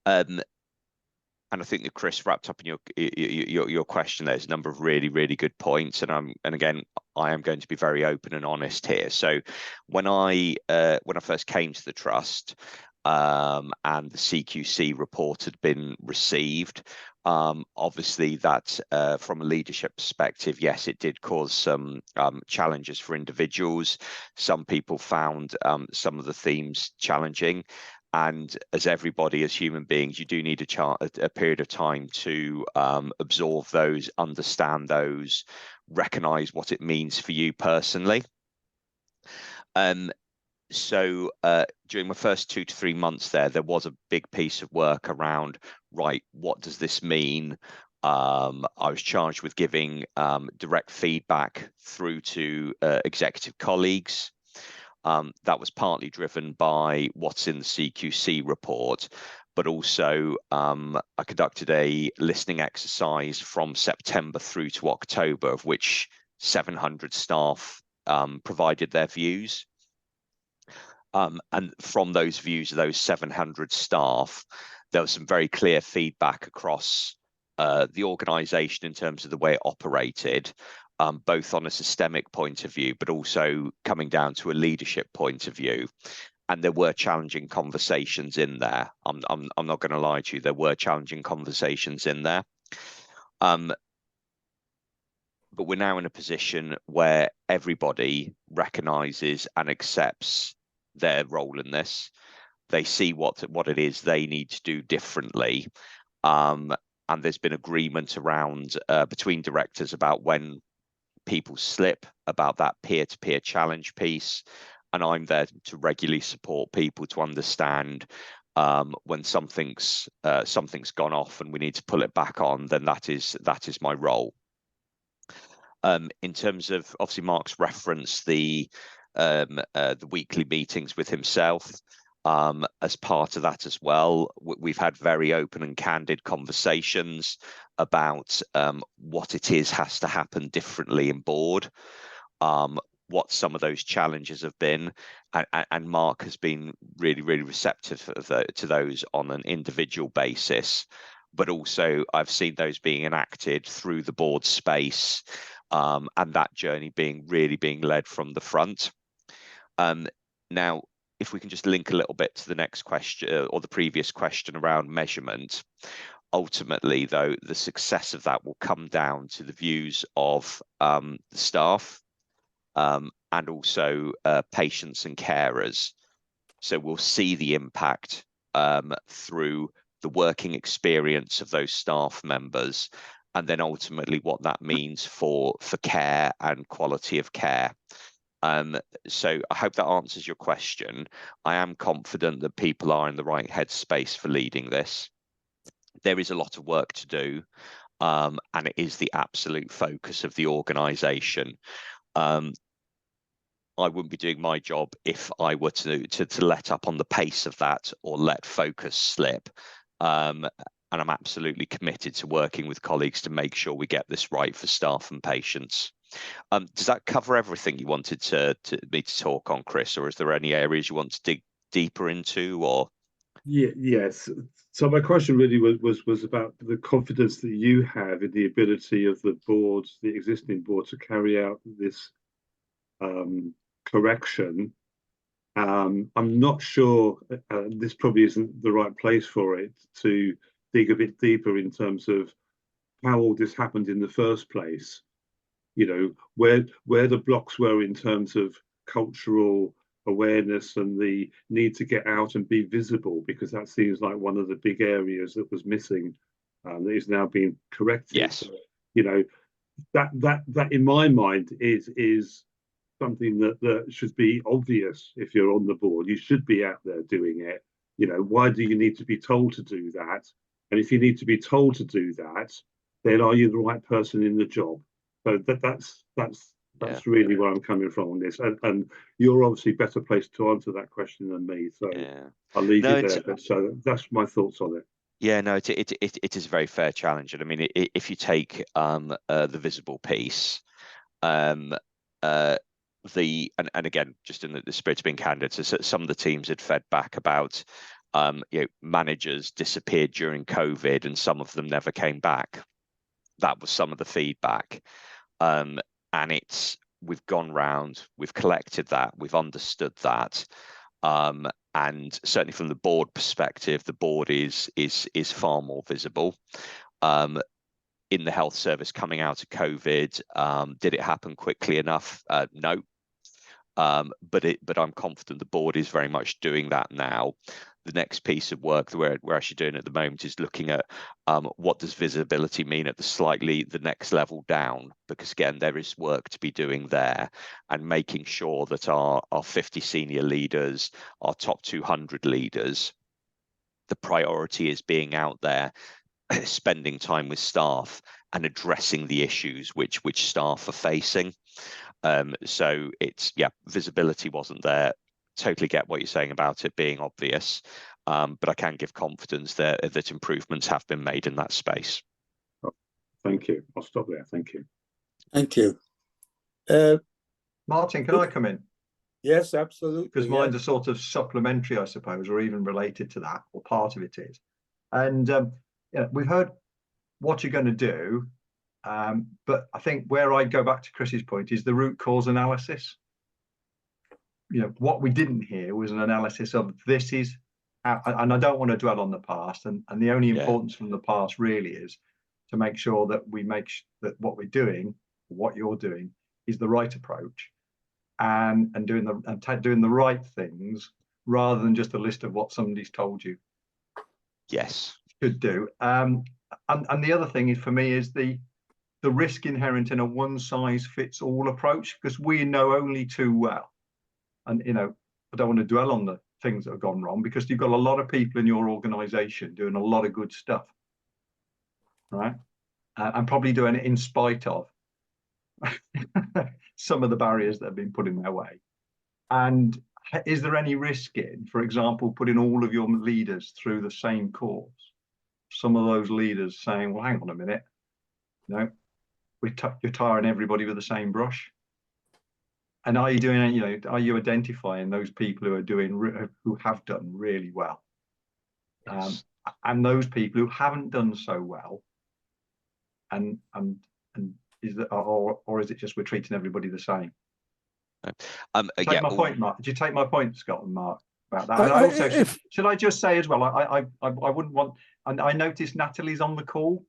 And I think that Chris wrapped up in your question. There's a number of really good points, and again, I am going to be very open and honest here. So when I first came to the trust, and the CQC report had been received, obviously that from a leadership perspective, yes, it did cause some challenges for individuals. Some people found some of the themes challenging. And as everybody, as human beings, you do need a period of time to absorb those, understand those, recognize what it means for you personally. So during my first 2 to 3 months there was a big piece of work around, right, what does this mean? I was charged with giving direct feedback through to executive colleagues. That was partly driven by what's in the CQC report, but also I conducted a listening exercise from September through to October, of which 700 staff provided their views. And from those views of those 700 staff, there was some very clear feedback across the organisation in terms of the way it operated, both on a systemic point of view, but also coming down to a leadership point of view. And there were challenging conversations in there. I'm not going to lie to you, there were challenging conversations in there. But we're now in a position where everybody recognises and accepts their role in this. They see what it is they need to do differently. And there's been agreement around between directors about when people slip, about that peer-to-peer challenge piece, and I'm there to regularly support people to understand when something's gone off and we need to pull it back on. Then that is my role. In terms of, obviously, Mark's referenced the weekly meetings with himself. As part of that as well, we've had very open and candid conversations about what it has to happen differently in board, what some of those challenges have been, and Mark has been really receptive to those on an individual basis, but also I've seen those being enacted through the board space, and that journey being led from the front. Now, if we can just link a little bit to the next question or the previous question around measurement, ultimately, though, the success of that will come down to the views of the staff and also patients and carers. So we'll see the impact through the working experience of those staff members, and then ultimately what that means for care and quality of care. So I hope that answers your question. I am confident that people are in the right headspace for leading this. There is a lot of work to do, and it is the absolute focus of the organisation. I wouldn't be doing my job if I were to let up on the pace of that or let focus slip. And I'm absolutely committed to working with colleagues to make sure we get this right for staff and patients. Does that cover everything you wanted me to talk on, Chris, or is there any areas you want to dig deeper into? Or yes. So my question really was about the confidence that you have in the ability of the board, the existing board, to carry out this correction. I'm not sure, this probably isn't the right place for it, to dig a bit deeper in terms of how all this happened in the first place. You know, where the blocks were in terms of cultural awareness and the need to get out and be visible, because that seems like one of the big areas that was missing, that is now being corrected. yes, You know, that in my mind is something that should be obvious. If you're on the board, you should be out there doing it. You know, why do you need to be told to do that? And if you need to be told to do that, then are you the right person in the job? So that's really where I'm coming from on this. And you're obviously better placed to answer that question than me. So I'll leave it there. But so that's my thoughts on it. Yeah, no, it is a very fair challenge. And I mean, if you take the visible piece, and again, just in the spirit of being candid, so some of the teams had fed back about managers disappeared during COVID and some of them never came back. That was some of the feedback. And we've gone round, we've collected that, we've understood that. And certainly from the board perspective, the board is far more visible. In the health service coming out of COVID, did it happen quickly enough? No. But I'm confident the board is very much doing that now. The next piece of work that we're actually doing at the moment is looking at what does visibility mean at the next level down, because again, there is work to be doing there, and making sure that our 50 senior leaders, our top 200 leaders, the priority is being out there, spending time with staff and addressing the issues which staff are facing. So it's, visibility wasn't there. Totally get what you're saying about it being obvious, but I can give confidence that improvements have been made in that space. Thank you. I'll stop there. Thank you. Thank you. Martin, can I come in? Yes, absolutely. Because mine's a sort of supplementary, I suppose, or even related to that, or part of it is. And we've heard what you're going to do, but I think where I go back to Chris's point is the root cause analysis. You know, what we didn't hear was an analysis of this is, and I don't want to dwell on the past, and the only importance from the past really is to make sure that we that what we're doing, what you're doing, is the right approach, and doing the right things rather than just a list of what somebody's told you. Yes, should do. And the other thing is, for me, is the risk inherent in a one-size-fits-all approach, because we know only too well. And, I don't want to dwell on the things that have gone wrong, because you've got a lot of people in your organization doing a lot of good stuff, right? And probably doing it in spite of some of the barriers that have been put in their way. And is there any risk in, for example, putting all of your leaders through the same course? Some of those leaders saying, well, hang on a minute, you're tarring everybody with the same brush. And are you doing, are you identifying those people who have done really well, and those people who haven't done so well, and is that, or is it just we're treating everybody the same? Take my point, Mark. Did you take my point, Scott and Mark, about that? And also, should I just say as well, I wouldn't want, and I noticed Natalie's on the call,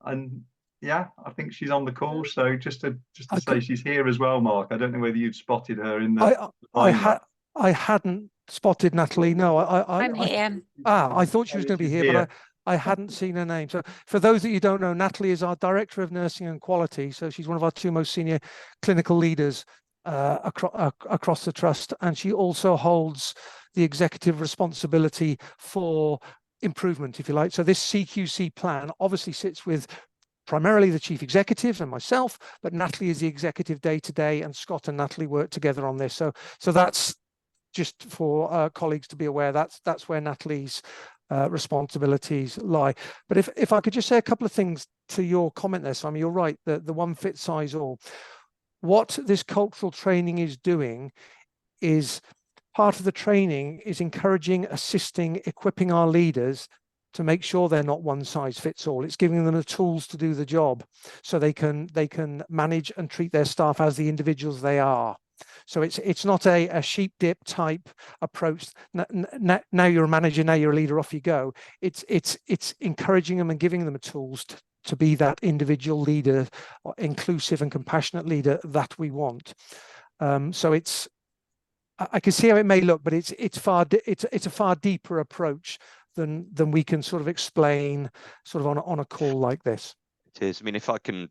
and yeah, I think she's on the call. So just to say she's here as well, Mark. I don't know whether you'd spotted her in the. I hadn't spotted Natalie. No, I'm here. I thought she was going to be here, but I hadn't seen her name. So for those that you don't know, Natalie is our Director of Nursing and Quality. So she's one of our two most senior clinical leaders across the trust, and she also holds the executive responsibility for improvement, if you like. So this CQC plan obviously sits with primarily the chief executive and myself, but Natalie is the executive day to day, and Scott and Natalie work together on this. So that's just for colleagues to be aware. That's where Natalie's responsibilities lie. But if I could just say a couple of things to your comment there, Simon, you're right, the one fit size all. What this cultural training is doing is part of the training is encouraging, assisting, equipping our leaders to make sure they're not one size fits all. It's giving them the tools to do the job so they can manage and treat their staff as the individuals they are. So it's not a sheep dip type approach. Now you're a manager, now you're a leader, off you go. It's encouraging them and giving them the tools to be that individual leader, inclusive and compassionate leader that we want. So I can see how it may look, but it's a far deeper approach than we can sort of explain sort of on a call like this. It is. I mean, if I can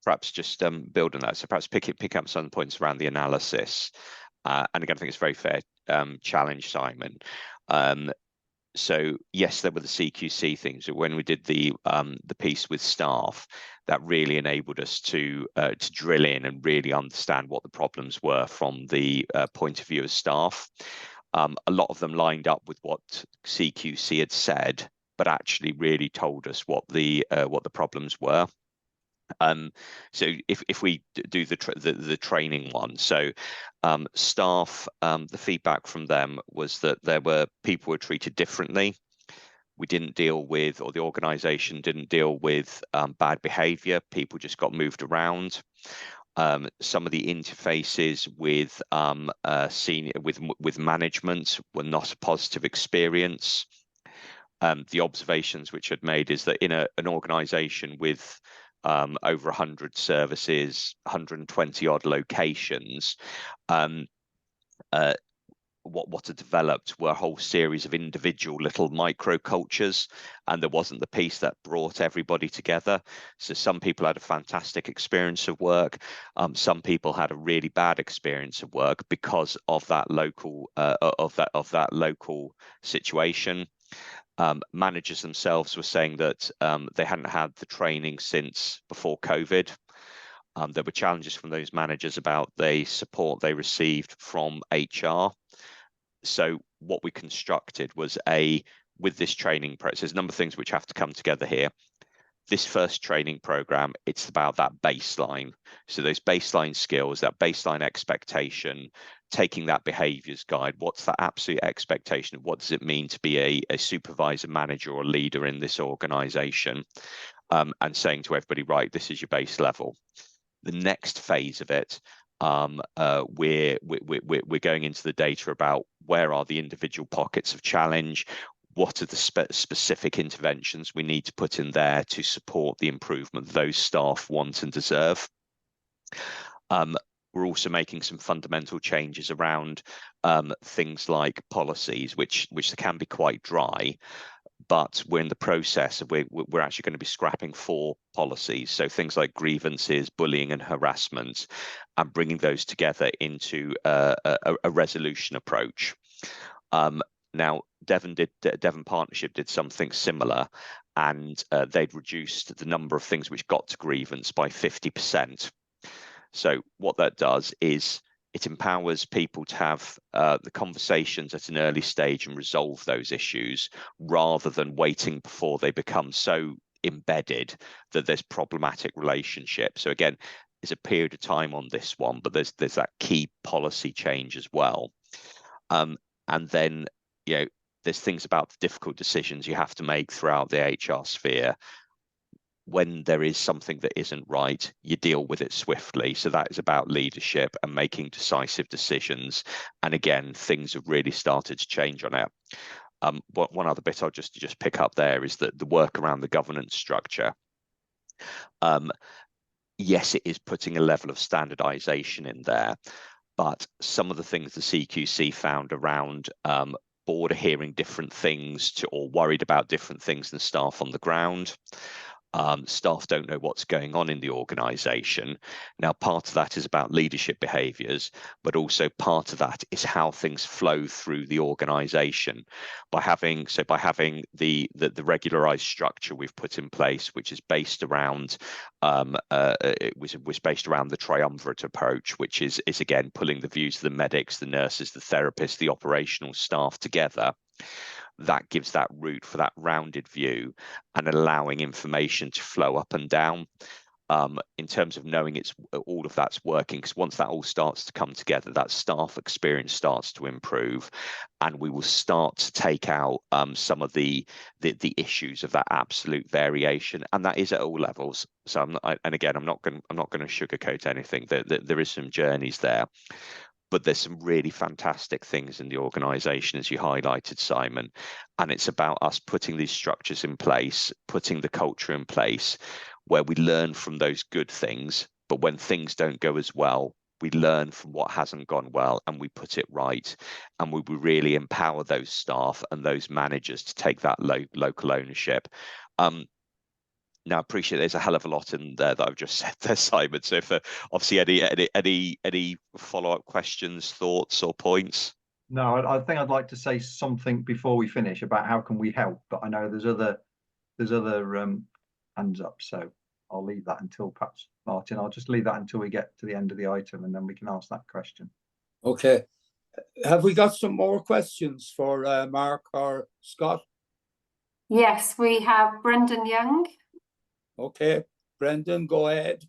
perhaps just build on that, so perhaps pick up some points around the analysis, and again, I think it's a very fair challenge, Simon. So yes, there were the CQC things. When we did the piece with staff, that really enabled us to drill in and really understand what the problems were from the point of view of staff. A lot of them lined up with what CQC had said, but actually really told us what the problems were. So if we do the training one, so staff, the feedback from them was that there were people who were treated differently. We didn't deal with, or the organisation didn't deal with bad behaviour. People just got moved around. Some of the interfaces with with management were not a positive experience. The observations which I'd made is that in an organisation with over 100 services, 120 odd locations, what had developed were a whole series of individual little microcultures, and there wasn't the piece that brought everybody together. So some people had a fantastic experience of work, some people had a really bad experience of work because of that local local situation. Managers themselves were saying that they hadn't had the training since before COVID. There were challenges from those managers about the support they received from HR. So what we constructed was with this training process, a number of things which have to come together here. This first training program, it's about that baseline. So those baseline skills, that baseline expectation, taking that behaviours guide, what's that absolute expectation? What does it mean to be a supervisor, manager or leader in this organisation? And saying to everybody, right, this is your base level. The next phase of it, we're going into the data about where are the individual pockets of challenge, what are the specific interventions we need to put in there to support the improvement those staff want and deserve. We're also making some fundamental changes around things like policies, which can be quite dry, but we're in the process of we're actually going to be scrapping 4 policies. So things like grievances, bullying and harassment, and bringing those together into a resolution approach. Now, Devon Partnership did something similar, and they'd reduced the number of things which got to grievance by 50%. So what that does is it empowers people to have the conversations at an early stage and resolve those issues, rather than waiting before they become so embedded that there's problematic relationships. So again, there's a period of time on this one, but there's that key policy change as well. And then, you know, there's things about the difficult decisions you have to make throughout the HR sphere. When there is something that isn't right, you deal with it swiftly. So that is about leadership and making decisive decisions. And again, things have really started to change on it. One other bit I'll just pick up there is that the work around the governance structure. Yes, it is putting a level of standardization in there, but some of the things the CQC found around board are hearing different things or worried about different things than staff on the ground. Staff don't know what's going on in the organisation. Now, part of that is about leadership behaviours, but also part of that is how things flow through the organisation. By having the regularised structure we've put in place, which is based around it was based around the triumvirate approach, which is again pulling the views of the medics, the nurses, the therapists, the operational staff together. that gives that route for that rounded view and allowing information to flow up and down. In terms of knowing all of that's working, because once that all starts to come together, that staff experience starts to improve, and we will start to take out some of the issues of that absolute variation, and that is at all levels. So I'm not going to sugarcoat anything. There is some journeys there, but there's some really fantastic things in the organisation, as you highlighted, Simon, and it's about us putting these structures in place, putting the culture in place, where we learn from those good things, but when things don't go as well, we learn from what hasn't gone well and we put it right, and we really empower those staff and those managers to take that local ownership. Now, I appreciate there's a hell of a lot in there that I've just said there, Simon. So, if obviously any follow-up questions, thoughts, or points? No, I think I'd like to say something before we finish about how can we help, but I know there's other hands up, so I'll leave that until perhaps Martin. I'll just leave that until we get to the end of the item, and then we can ask that question. Okay. Have we got some more questions for Mark or Scott? Yes, we have Brendan Young. Okay, Brendan, go ahead.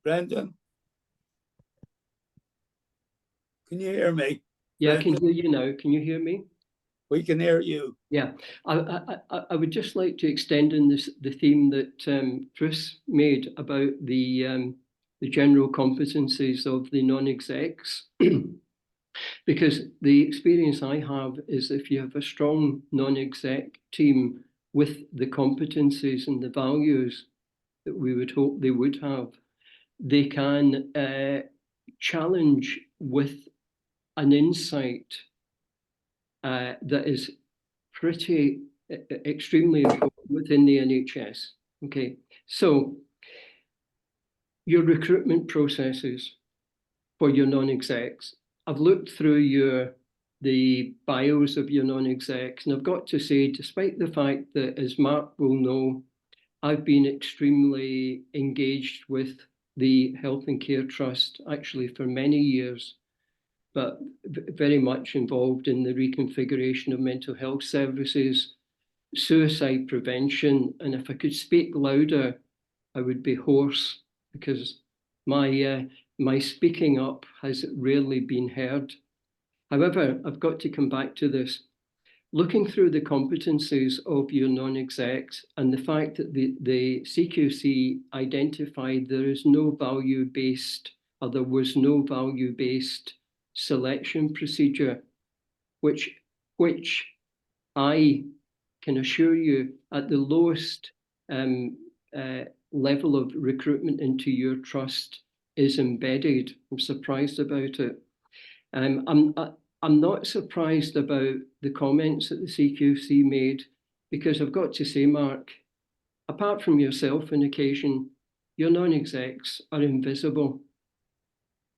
Brendan, can you hear me? Yeah, I can hear you now. Can you hear me? We can hear you. Yeah, I would just like to extend on the theme that Chris made about the general competencies of the non-execs. Because the experience I have is if you have a strong non-exec team with the competencies and the values that we would hope they would have, they can challenge with an insight that is pretty extremely important within the NHS. Okay, so your recruitment processes for your non-execs. I've looked through the bios of your non-execs, and I've got to say, despite the fact that, as Mark will know, I've been extremely engaged with the Health and Care Trust actually for many years, but very much involved in the reconfiguration of mental health services, suicide prevention, and if I could speak louder, I would be hoarse because my speaking up has rarely been heard. However, I've got to come back to this. Looking through the competencies of your non-execs and the fact that the CQC identified there is no value-based, or there was no value-based selection procedure, which I can assure you at the lowest level of recruitment into your trust is embedded. I'm surprised about it. I'm not surprised about the comments that the CQC made, because I've got to say, Mark, apart from yourself on occasion, your non-execs are invisible,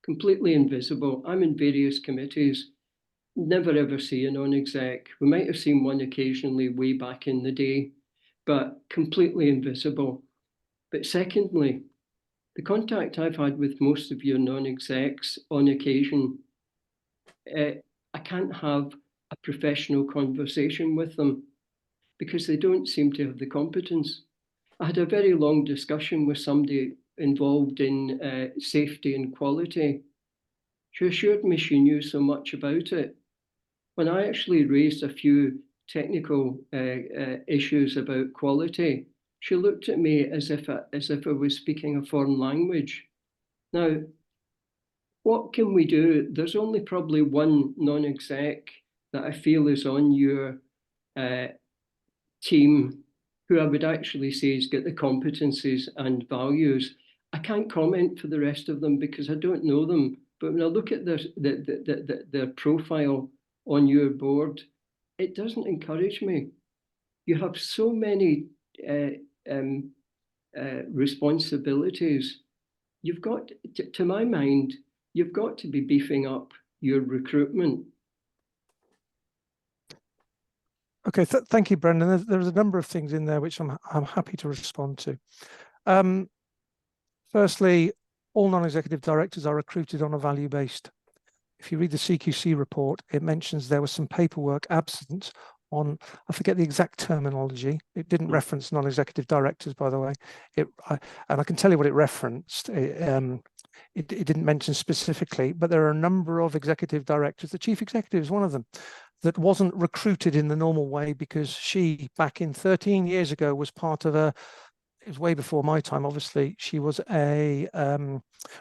completely invisible. I'm in various committees, never ever see a non-exec. We might have seen one occasionally way back in the day, but completely invisible. But secondly, the contact I've had with most of your non-execs on occasion, I can't have a professional conversation with them because they don't seem to have the competence. I had a very long discussion with somebody involved in safety and quality. She assured me she knew so much about it. When I actually raised a few technical issues about quality, she looked at me as if I was speaking a foreign language. Now, what can we do? There's only probably one non-exec that I feel is on your team who I would actually say has got the competencies and values. I can't comment for the rest of them because I don't know them. But when I look at their profile on your board, it doesn't encourage me. You have so many responsibilities. You've got, to my mind, you've got to be beefing up your recruitment. Okay, thank you, Brendan. There's a number of things in there which I'm happy to respond to. Firstly, all non-executive directors are recruited on a value-based. If you read the CQC report, it mentions there was some paperwork absent on, I forget the exact terminology. It didn't reference non-executive directors, by the way. And I can tell you what it referenced. It didn't mention specifically, but there are a number of executive directors. The chief executive is one of them that wasn't recruited in the normal way, because she, back in 13 years ago, was part of a, it was way before my time, obviously. She was a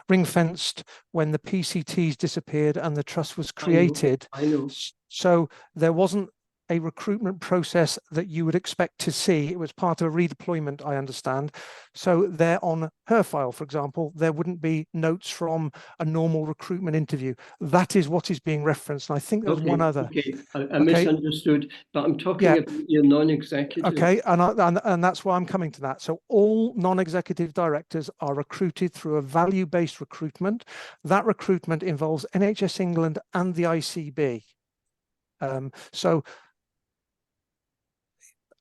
ring-fenced when the PCTs disappeared and the trust was created. I know. So there wasn't a recruitment process that you would expect to see. It was part of a redeployment, I understand. So there on her file, for example, there wouldn't be notes from a normal recruitment interview. That is what is being referenced. And I think there's one other. Okay, I misunderstood, but I'm talking about your non-executive. Okay, and that's why I'm coming to that. So all non-executive directors are recruited through a value-based recruitment. That recruitment involves NHS England and the ICB. So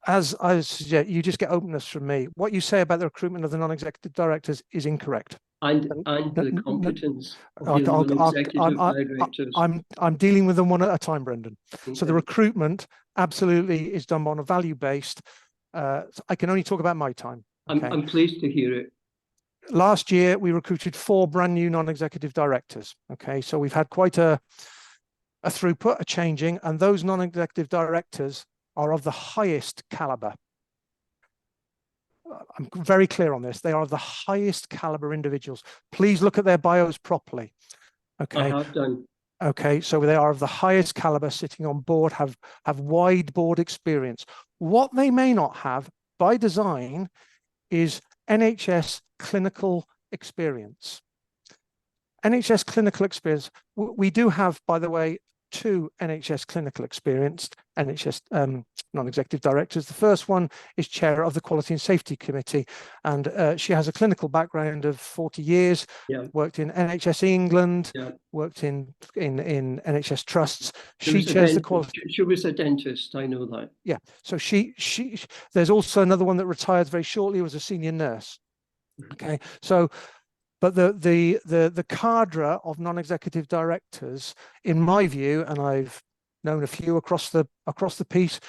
as I suggest, you just get openness from me. What you say about the recruitment of the non-executive directors is incorrect. And the competence of your non-executive directors. I'm dealing with them one at a time, Brendan. Okay. So the recruitment absolutely is done on a value-based. I can only talk about my time. Okay? I'm pleased to hear it. Last year, we recruited 4 brand new non-executive directors. Okay, so we've had quite a throughput, a changing, and those non-executive directors are of the highest caliber. I'm very clear on this. They are of the highest caliber individuals. Please look at their bios properly. Okay. I have done. Okay, so they are of the highest caliber, sitting on board, have wide board experience. What they may not have by design is NHS clinical experience. NHS clinical experience. We do have, by the way, 2 NHS clinical experienced NHS non-executive directors. The first one is chair of the Quality and Safety Committee, and she has a clinical background of 40 years, worked in NHS England, worked in NHS trusts. She chairs the quality. She was a dentist, I know that. Yeah, so she there's also another one that retired very shortly, was a senior nurse. Okay, so but the cadre of non-executive directors, in my view, and I've known a few across the piece,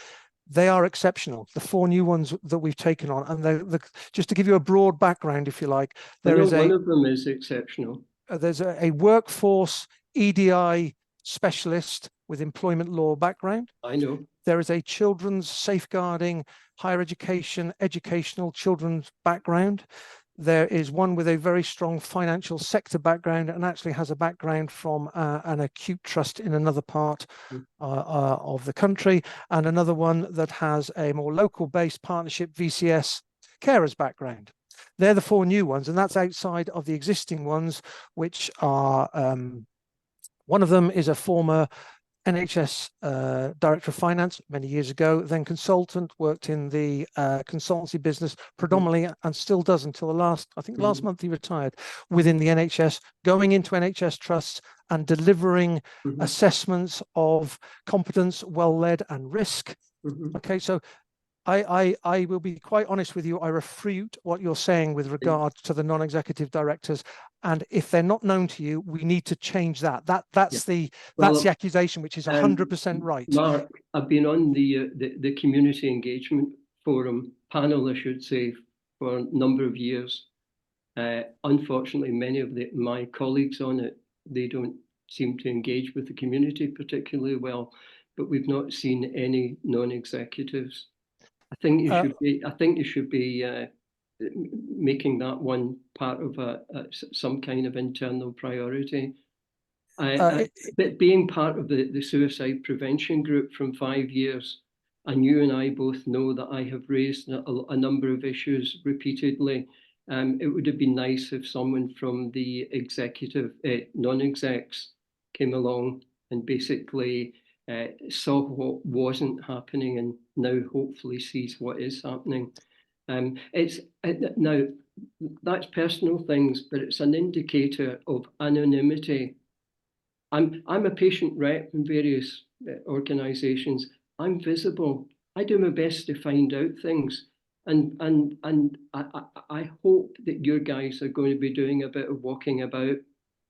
they are exceptional. The 4 new ones that we've taken on, and just to give you a broad background, if you like, one of them is exceptional. There's a workforce EDI specialist with employment law background. I know. There is a children's safeguarding, higher education, educational children's background. There is one with a very strong financial sector background, and actually has a background from an acute trust in another part of the country, and another one that has a more local-based partnership VCS carers background. They're the 4 new ones, and that's outside of the existing ones, which are one of them is a former NHS Director of Finance many years ago, then consultant, worked in the consultancy business predominantly, and still does until the last month he retired, within the NHS, going into NHS trusts and delivering assessments of competence, well-led, and risk. Okay, so I will be quite honest with you. I refute what you're saying with regard to the non-executive directors, and if they're not known to you, we need to change that. That's the accusation, which is 100% right. Mark, I've been on the community engagement forum panel, I should say, for a number of years. Unfortunately, many of my colleagues on it, they don't seem to engage with the community particularly well, but we've not seen any non-executives. I think you should be making that one part of some kind of internal priority. But being part of the suicide prevention group from 5 years, and you and I both know that I have raised a number of issues repeatedly. It would have been nice if someone from the executive non-execs came along and basically saw what wasn't happening, and now hopefully sees what is happening. Now that's personal things, but it's an indicator of anonymity. I'm a patient rep in various organisations. I'm visible. I do my best to find out things. And I hope that your guys are going to be doing a bit of walking about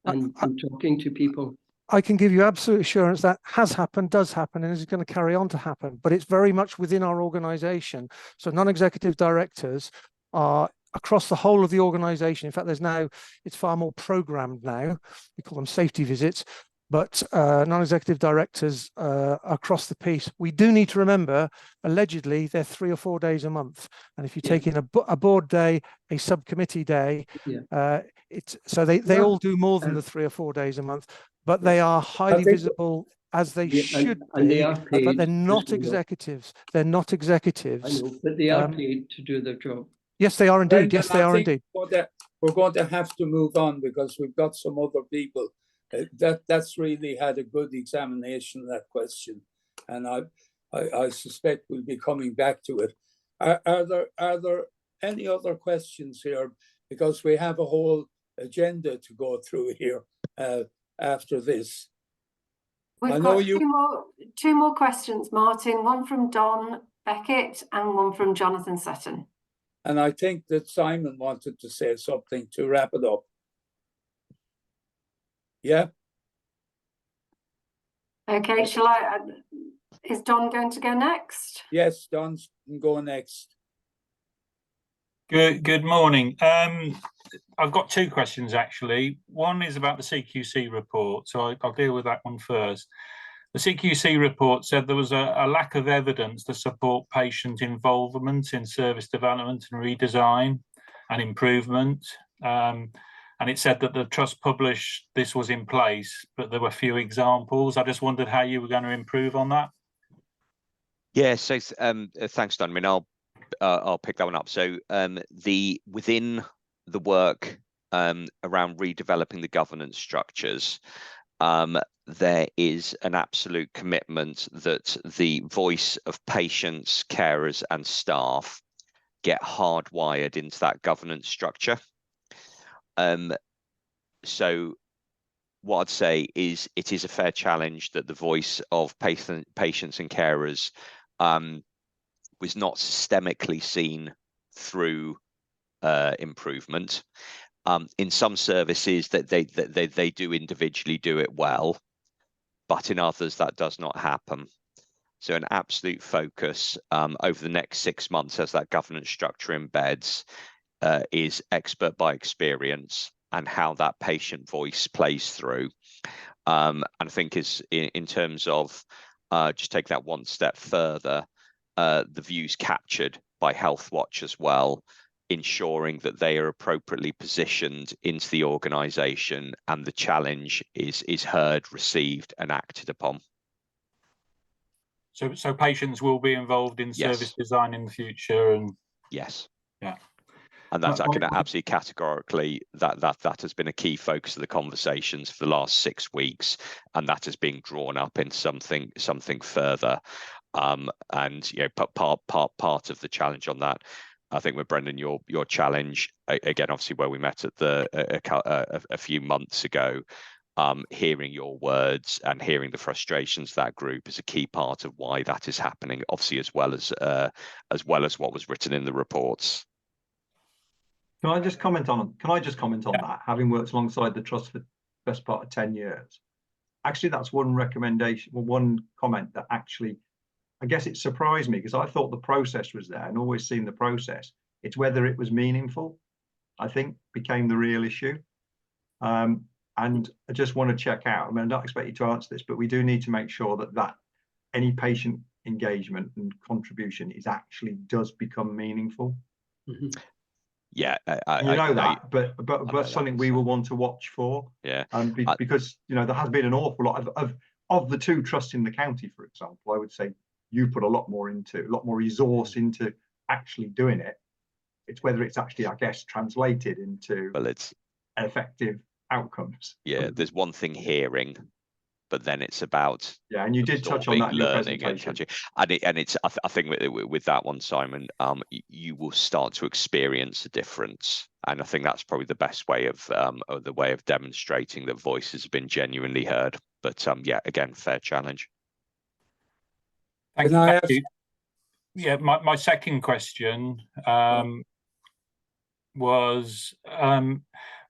and talking to people. I can give you absolute assurance that has happened, does happen, and is going to carry on to happen, but it's very much within our organisation. So non-executive directors are across the whole of the organisation. In fact, it's far more programmed now. We call them safety visits, but non-executive directors across the piece. We do need to remember, allegedly, they're 3 or 4 days a month. And if you take in a board day, a subcommittee day, so they all do more than the 3 or 4 days a month. But they are highly visible, as they should and be, they are paid, but they're not executives. They're not executives. I know, but they are paid to do their job. Yes, they are indeed. Brendan, Yes, they are indeed. We're going to have to move on because we've got some other people. That's really had a good examination of that question, and I suspect we'll be coming back to it. Are there any other questions here? Because we have a whole agenda to go through here after this. We've got two more questions, Martin. One from Don Beckett and one from Jonathan Sutton. And I think that Simon wanted to say something to wrap it up. Yeah. Okay, is Don going to go next? Yes, Don can go next. Good morning. I've got 2 questions actually. One is about the CQC report, so I'll deal with that one first. The CQC report said there was a lack of evidence to support patient involvement in service development and redesign and improvement. And it said that the trust published this was in place, but there were few examples. I just wondered how you were going to improve on that. Yeah, so thanks, Don. I mean, I'll pick that one up. So within the work around redeveloping the governance structures, there is an absolute commitment that the voice of patients, carers and staff get hardwired into that governance structure. So what I'd say is it is a fair challenge that the voice of patients and carers was not systemically seen through improvement. In some services that they do individually do it well, but in others that does not happen. So an absolute focus over the next 6 months as that governance structure embeds is expert by experience and how that patient voice plays through. And I think is in terms of just take that one step further, the views captured by Health Watch as well, ensuring that they are appropriately positioned into the organisation and the challenge is heard, received and acted upon. So patients will be involved in service design in the future, and yes, yeah, and that's I can absolutely categorically that has been a key focus of the conversations for the last 6 weeks, and that is being drawn up in something further. And you know, part of the challenge on that, I think with Brendan, your challenge again, obviously where we met at a few months ago. Hearing your words and hearing the frustrations of that group is a key part of why that is happening, obviously, as well as what was written in the reports. Can I just comment on that? Having worked alongside the trust for the best part of 10 years, actually, that's one recommendation, one comment that actually, I guess it surprised me because I thought the process was there and always seen the process. It's whether it was meaningful, I think, became the real issue. And I just want to check out, I mean, I don't expect you to answer this, but we do need to make sure that any patient engagement and contribution does become meaningful. Mm-hmm. Yeah, but something we will want to watch for. Yeah, because you know there has been an awful lot of the 2 trusts in the county, for example. I would say you put a lot more resource into actually doing it. It's whether it's actually, I guess, translated into effective outcomes. Yeah, there's one thing hearing, but then it's about and you did touch on that in your presentation. And it's I think with that one, Simon, you will start to experience a difference, and I think that's probably the best way of demonstrating that voices have been genuinely heard. But yeah, again, fair challenge. Thank you. Yeah, my second question was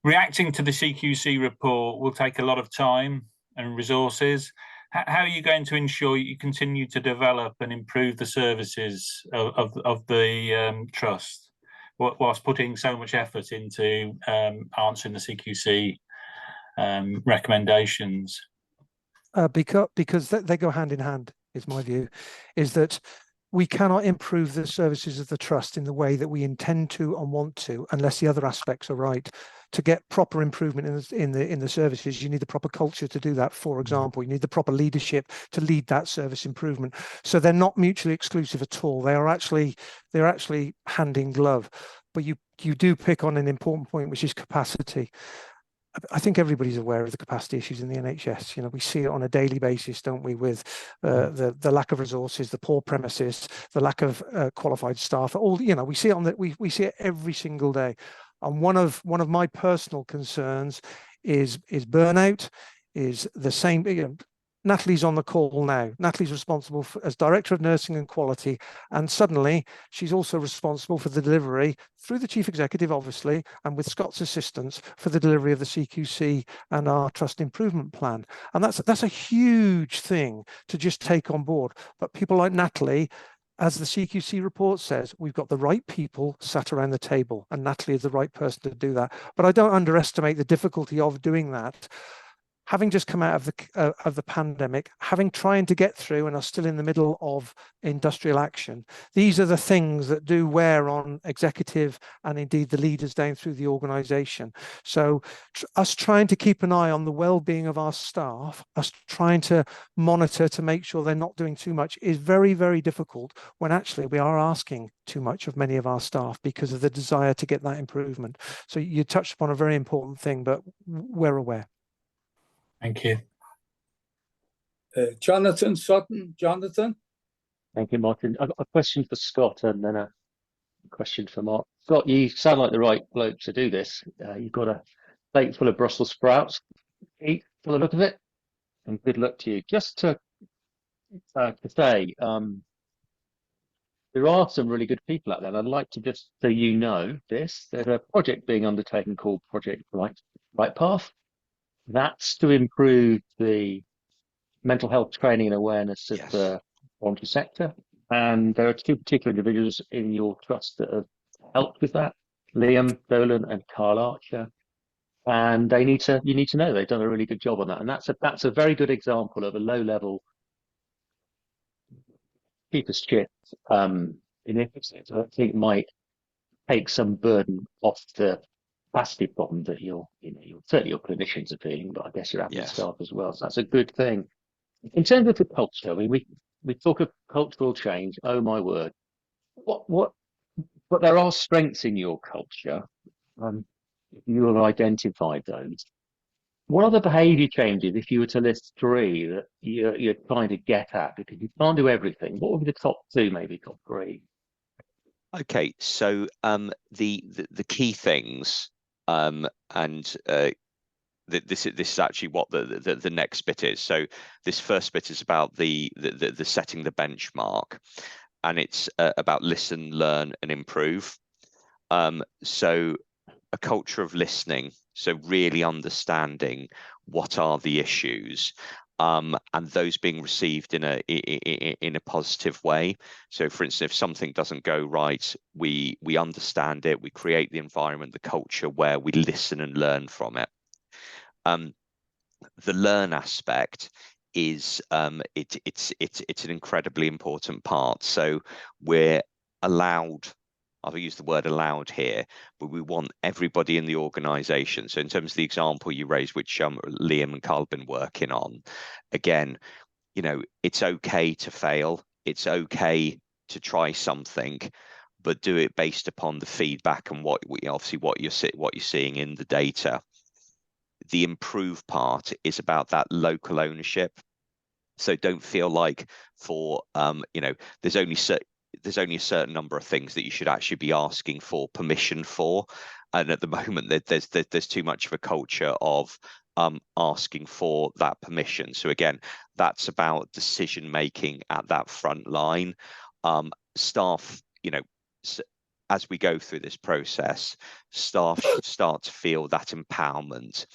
reacting to the CQC report will take a lot of time and resources. How are you going to ensure you continue to develop and improve the services of the trust, whilst putting so much effort into answering the CQC recommendations? Because they go hand in hand, is my view, is that we cannot improve the services of the trust in the way that we intend to and want to, unless the other aspects are right. To get proper improvement in the services, you need the proper culture to do that. For example, you need the proper leadership to lead that service improvement. So they're not mutually exclusive at all. They're actually hand in glove. But you do pick on an important point, which is capacity. I think everybody's aware of the capacity issues in the NHS. You know, we see it on a daily basis, don't we, with the lack of resources, the poor premises, the lack of qualified staff. All, you know, we see it on that. We see it every single day. And one of my personal concerns is burnout. Is the same. You know, Natalie's on the call now. Natalie's responsible as Director of Nursing and Quality, and suddenly she's also responsible for the delivery, through the Chief Executive, obviously, and with Scott's assistance, for the delivery of the CQC and our Trust Improvement Plan. And that's a huge thing to just take on board. But people like Natalie, as the CQC report says, we've got the right people sat around the table, and Natalie is the right person to do that. But I don't underestimate the difficulty of doing that. Having just come out of the pandemic, having trying to get through and are still in the middle of industrial action, these are the things that do wear on executive and indeed the leaders down through the organisation. So us trying to keep an eye on the well-being of our staff, us trying to monitor to make sure they're not doing too much, is very, very difficult when actually we are asking too much of many of our staff because of the desire to get that improvement. So you touched upon a very important thing, but we're aware. Thank you. Jonathan Sutton. Jonathan. Thank you, Martin. I've got a question for Scott and then a question for Mark. Scott, you sound like the right bloke to do this. You've got a plate full of Brussels sprouts. Eat for the look of it, and good luck to you. Just to say, there are some really good people out there. And I'd like to just so you know this, there's a project being undertaken called Project Right Path. That's to improve the mental health training and awareness of the voluntary sector. And there are two particular individuals in your trust that have helped with that, Liam Dolan and Carl Archer. And you need to know they've done a really good job on that. And that's a very good example of a low-level keep us shit initiative. I think might take some burden off the capacity problem that certainly your clinicians are feeling, but I guess your admin staff as well. So that's a good thing. In terms of the culture, I mean, we talk of cultural change. Oh my word! But there are strengths in your culture. You have identified those. What are the behaviour changes, if you were to list three, that you're trying to get at? Because you can't do everything. What would be the top two, maybe top three? Okay, so the key things. This is actually what the next bit is. So this first bit is about the setting the benchmark, and it's about listen, learn, and improve. So a culture of listening, so really understanding what are the issues, and those being received in a positive way. So, for instance, if something doesn't go right, we understand it. We create the environment, the culture where we listen and learn from it. The learn aspect is it's an incredibly important part. So we're allowed. I've used the word allowed here, but we want everybody in the organisation. So in terms of the example you raised, which Liam and Carl have been working on, again, it's okay to fail. It's okay to try something, but do it based upon the feedback and what you're seeing in the data. The improve part is about that local ownership. So don't feel like there's only a certain number of things that you should actually be asking for permission for, and at the moment there's too much of a culture of asking for that permission. So again, that's about decision making at that front line. Staff, as we go through this process, staff should start to feel that empowerment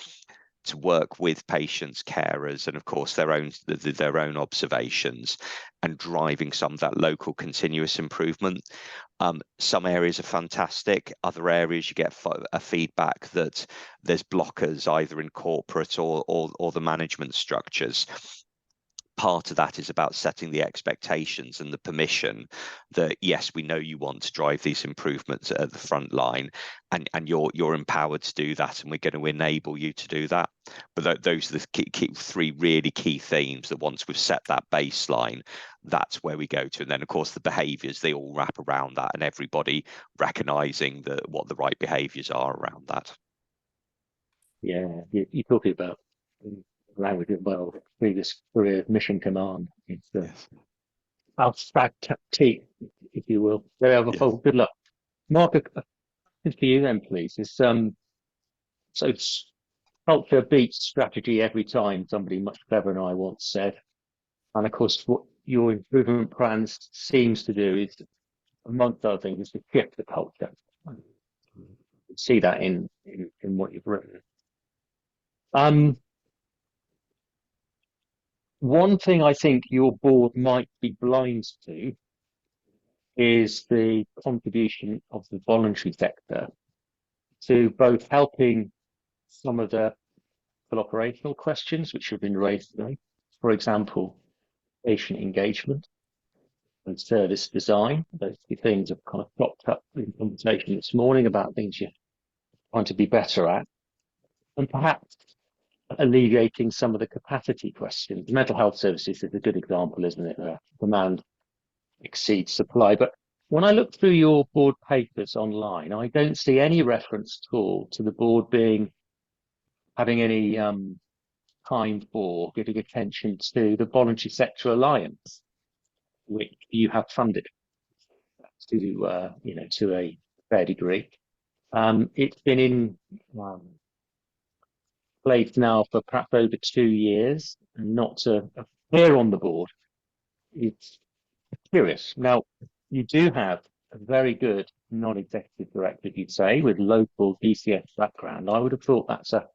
to work with patients, carers, and of course their own observations, and driving some of that local continuous improvement. Some areas are fantastic. Other areas you get a feedback that there's blockers either in corporate or the management structures. Part of that is about setting the expectations and the permission that, yes, we know you want to drive these improvements at the front line, and you're empowered to do that, and we're going to enable you to do that. But those are the three really key themes that once we've set that baseline, that's where we go to. And then, of course, the behaviours, they all wrap around that, and everybody recognising what the right behaviours are around that. Yeah, you're talking about language as well, previous career mission command. It's the abstract tactique, if you will. There we have a good luck. Mark, a question for you then, please. Is so culture beats strategy every time, somebody much clever than I once said. And of course, what your improvement plans seems to do is, amongst other things, is to shift the culture. You see that in what you've written. One thing I think your board might be blind to is the contribution of the voluntary sector to both helping some of the operational questions which have been raised today. For example, patient engagement and service design. Those two things have kind of cropped up in conversation this morning about things you're trying to be better at. And perhaps alleviating some of the capacity questions. Mental health services is a good example, isn't it? Demand exceeds supply. But when I look through your board papers online, I don't see any reference at all to the board having any time for giving attention to the Voluntary Sector Alliance, which you have funded to a fair degree. It's been in place now for perhaps over 2 years, and not to appear on the board. It's curious. Now, you do have a very good non-executive director, you'd say, with local DCS background. I would have thought that's a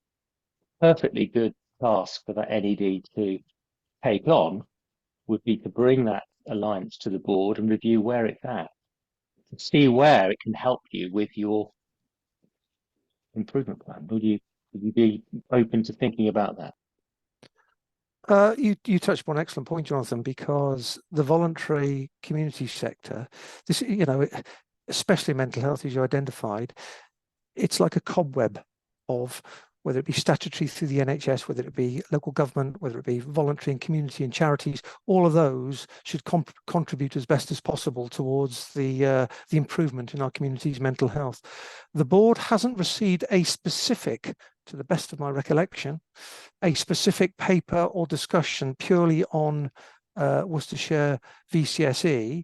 perfectly good task for that NED to take on, would be to bring that alliance to the board and review where it's at, to see where it can help you with your improvement plan. Would you be open to thinking about that? You touched upon an excellent point, Jonathan, because the voluntary community sector, this, especially mental health, as you identified, it's like a cobweb of, whether it be statutory through the NHS, whether it be local government, whether it be voluntary and community and charities, all of those should contribute as best as possible towards the improvement in our community's mental health. The board hasn't received a specific, to the best of my recollection, a specific paper or discussion purely on Worcestershire VCSE,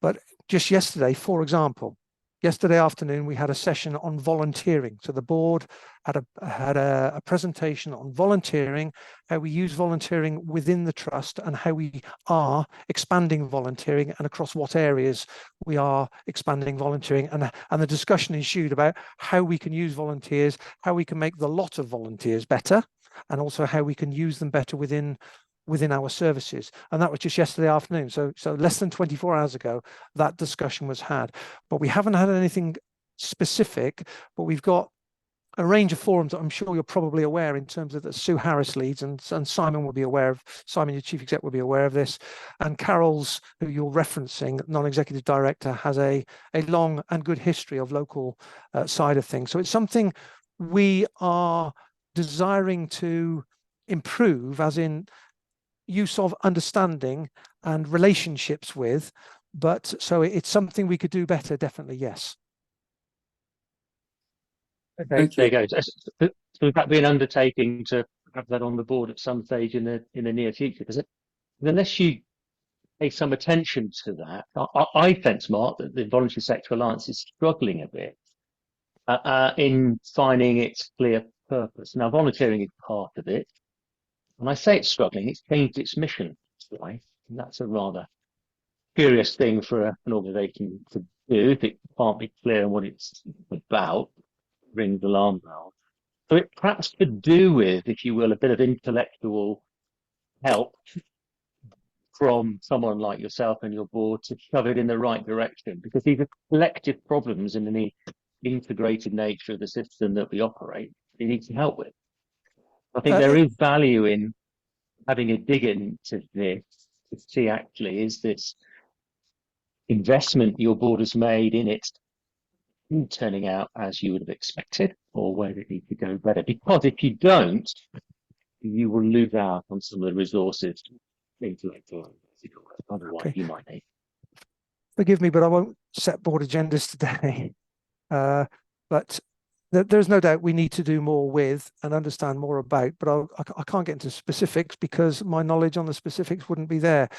but just yesterday, for example, yesterday afternoon, we had a session on volunteering. So the board had a presentation on volunteering, how we use volunteering within the trust, and how we are expanding volunteering, and across what areas we are expanding volunteering. And the discussion ensued about how we can use volunteers, how we can make the lot of volunteers better, and also how we can use them better within our services. And that was just yesterday afternoon. So less than 24 hours ago, that discussion was had. But we haven't had anything specific, but we've got a range of forums that I'm sure you're probably aware, in terms of that Sue Harris leads, and Simon will be aware of, Simon, your chief exec, will be aware of this. And Carol's, who you're referencing, non-executive director, has a long and good history of local side of things. So it's something we are desiring to improve, as in use of understanding and relationships with, but so it's something we could do better, definitely, yes. Okay, there you go. So would that be an undertaking to have that on the board at some stage in the near future? Because unless you pay some attention to that, I sense, Mark, that the Voluntary Sector Alliance is struggling a bit in finding its clear purpose. Now, volunteering is part of it. When I say it's struggling, it's changed its mission, right? And that's a rather curious thing for an organisation to do if it can't be clear on what it's about, rings alarm bells. So it perhaps could do with, if you will, a bit of intellectual help from someone like yourself and your board to shove it in the right direction, because these are collective problems in the integrated nature of the system that we operate. We need some help with. I think there is value in having a dig into this to see actually, is this investment your board has made in it turning out as you would have expected, or where it needs to go better? Because if you don't, you will lose out on some of the resources, intellectual, otherwise you might need. Forgive me, but I won't set board agendas today. But there's no doubt we need to do more with and understand more about, but I can't get into specifics because my knowledge on the specifics wouldn't be there.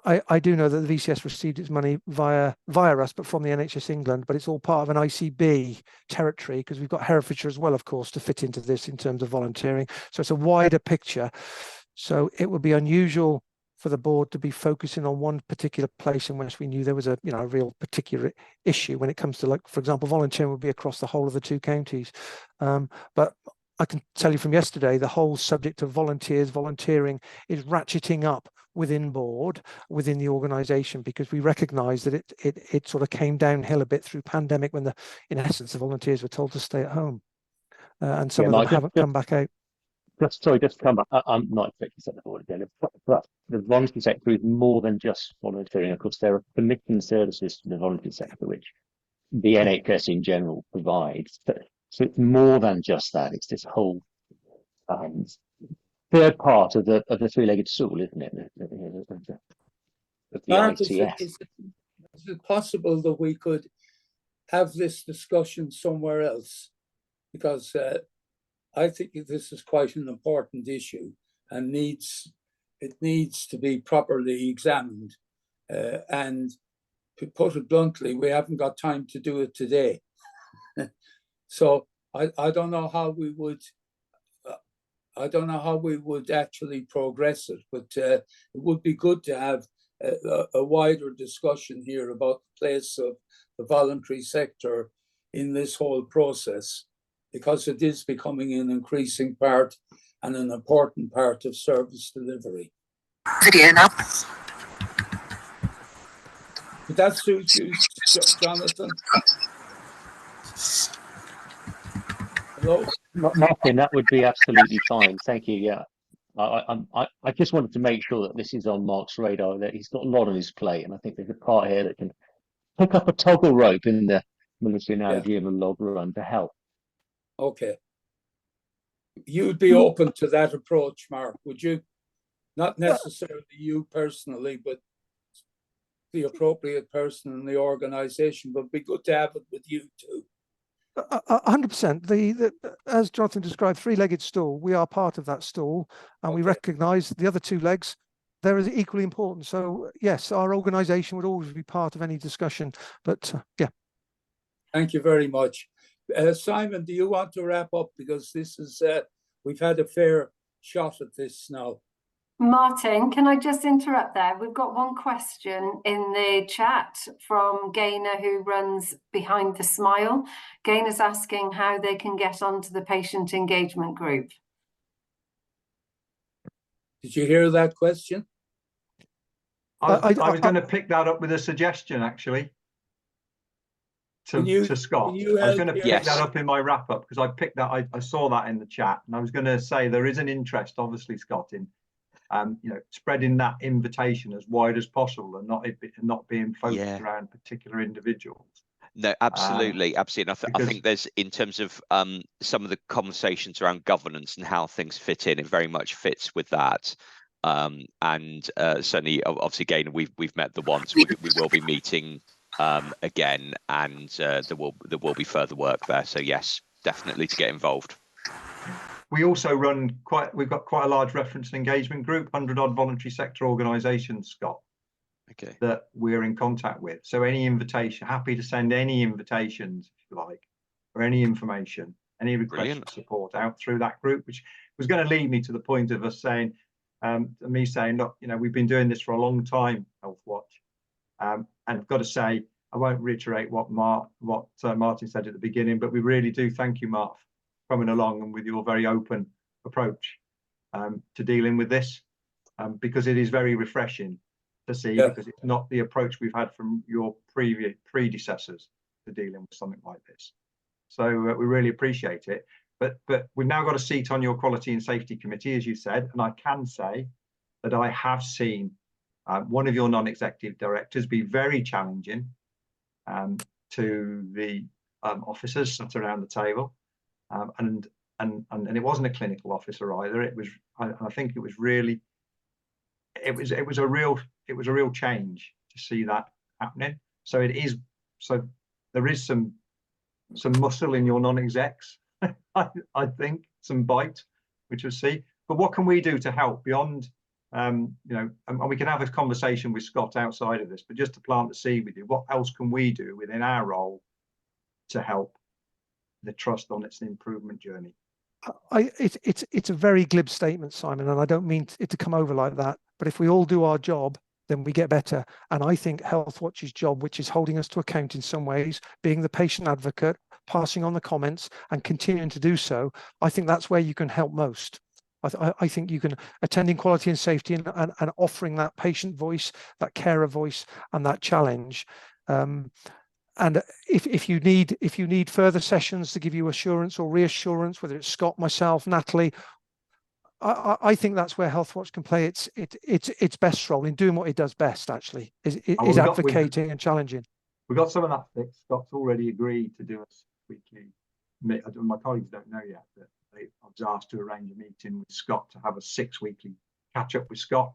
I do know that the VCS received its money via us, but from the NHS England, but it's all part of an ICB territory, because we've got Herefordshire as well, of course, to fit into this in terms of volunteering. So it's a wider picture. So it would be unusual for the board to be focusing on one particular place in which we knew there was a real particular issue when it comes to, like, for example, volunteering would be across the whole of the 2 counties. But I can tell you from yesterday, the whole subject of volunteering is ratcheting up within the organisation, because we recognise that it sort of came downhill a bit through pandemic when in essence the volunteers were told to stay at home, and some of them haven't come back out. Just to come back, I'm not expecting to set the board again, but the voluntary sector is more than just volunteering. Of course, there are commission services to the voluntary sector, which the NHS in general provides. So it's more than just that. It's this whole third part of the 3-legged stool, isn't it? Of the Mark, ITS. Is it possible that we could have this discussion somewhere else? Because I think this is quite an important issue and it needs to be properly examined. And to put it bluntly, we haven't got time to do it today. So I don't know how we would actually progress it, but it would be good to have a wider discussion here about the place of the voluntary sector in this whole process, because it is becoming an increasing part and an important part of service delivery. Video now. Would that suit you, Jonathan? Hello? Martin, that would be absolutely fine. Thank you. Yeah. I just wanted to make sure that this is on Mark's radar, that he's got a lot on his plate, and I think there's a part here that can pick up a toggle rope in the military analogy of a log run to help. Okay. You'd be open to that approach, Mark, would you? Not necessarily you personally, but the appropriate person in the organisation, but it'd be good to have it with you too. 100%. As Jonathan described, 3-legged stool, we are part of that stool, and we recognise the other 2 legs, they're equally important. So yes, our organisation would always be part of any discussion, but yeah. Thank you very much. Simon, do you want to wrap up? Because this is, we've had a fair shot at this now. Martin, can I just interrupt there? We've got one question in the chat from Gaynor, who runs Behind the Smile. Gaynor's asking how they can get onto the patient engagement group. Did you hear that question? I was going to pick that up with a suggestion, actually, to Scott. I was going to pick that up in my wrap up, because I saw that in the chat, and I was going to say there is an interest, obviously, Scott, in spreading that invitation as wide as possible, and not being focused around particular individuals. No, absolutely. I think there's, in terms of some of the conversations around governance and how things fit in, it very much fits with that. And certainly, obviously, again, we've met the once. We will be meeting again, and there will be further work there. So yes, definitely to get involved. We also we've got quite a large reference and engagement group, 100-odd voluntary sector organisations, Scott, that we're in contact with. So any invitation, happy to send any invitations, if you like, or any information, any request for support out through that group, which was going to lead me to the point of us saying, me saying, look, we've been doing this for a long time, Health Watch. And I've got to say, I won't reiterate what Martin said at the beginning, but we really do thank you, Mark, for coming along and with your very open approach to dealing with this, because it is very refreshing to see, because it's not the approach we've had from your previous predecessors to dealing with something like this. So we really appreciate it. But we've now got a seat on your Quality and Safety Committee, as you said, and I can say that I have seen one of your non-executive directors be very challenging to the officers sat around the table, and it wasn't a clinical officer either. It was, I think it was really, it was a real change to see that happening. So it is, so there is some muscle in your non-execs. I think some bite, which we'll see. But what can we do to help beyond, you know, and we can have a conversation with Scott outside of this, but just to plant the seed with you, what else can we do within our role to help the trust on its improvement journey? It's a very glib statement, Simon, and I don't mean it to come over like that, but if we all do our job, then we get better. And I think Healthwatch's job, which is holding us to account in some ways, being the patient advocate, passing on the comments and continuing to do so, I think that's where you can help most. I think you can, attending quality and safety and offering that patient voice, that carer voice, and that challenge. And if you need further sessions to give you assurance or reassurance, whether it's Scott, myself, Natalie, I think that's where Healthwatch can play its best role in doing what it does best. Actually, is advocating and challenging. We've got some of that fixed. Scott's already agreed to do a weekly. My colleagues don't know yet that I was asked to arrange a meeting with Scott to have a 6 weekly catch up with Scott.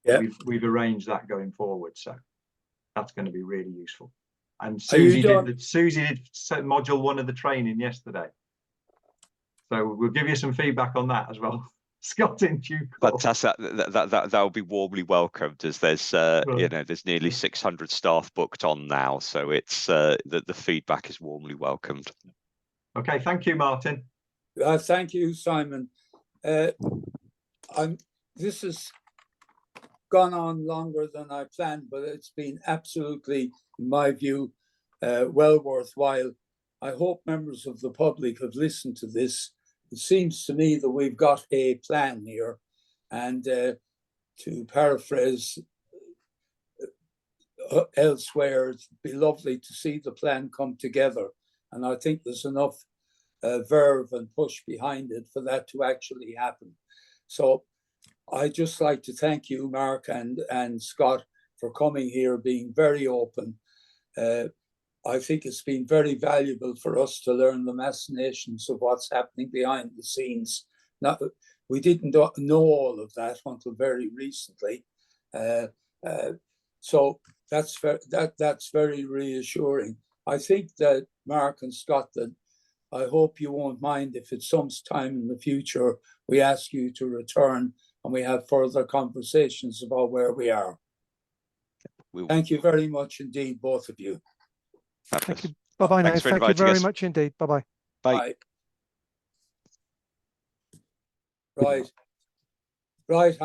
Yeah, we've arranged that going forward, so that's going to be really useful. And Susie did module 1 of the training yesterday, so we'll give you some feedback on that as well. Scott, in due course. Fantastic. That will be warmly welcomed, as there's you know, there's nearly 600 staff booked on now, so it's the feedback is warmly welcomed. Okay, thank you, Martin. Thank you, Simon. This has gone on longer than I planned, but it's been absolutely, in my view, well worthwhile. I hope members of the public have listened to this. It seems to me that we've got a plan here, and to paraphrase elsewhere, it'd be lovely to see the plan come together. And I think there's enough verve and push behind it for that to actually happen. So I'd just like to thank you, Mark and Scott, for coming here, being very open. I think it's been very valuable for us to learn the machinations of what's happening behind the scenes. We didn't know all of that until very recently. So that's very reassuring. I think that Mark and Scott, that I hope you won't mind if at some time in the future we ask you to return and we have further conversations about where we are. Thank you very much indeed, both of you. Thank you. Bye-bye now. Thank you very much indeed. Bye-bye. Bye. Right.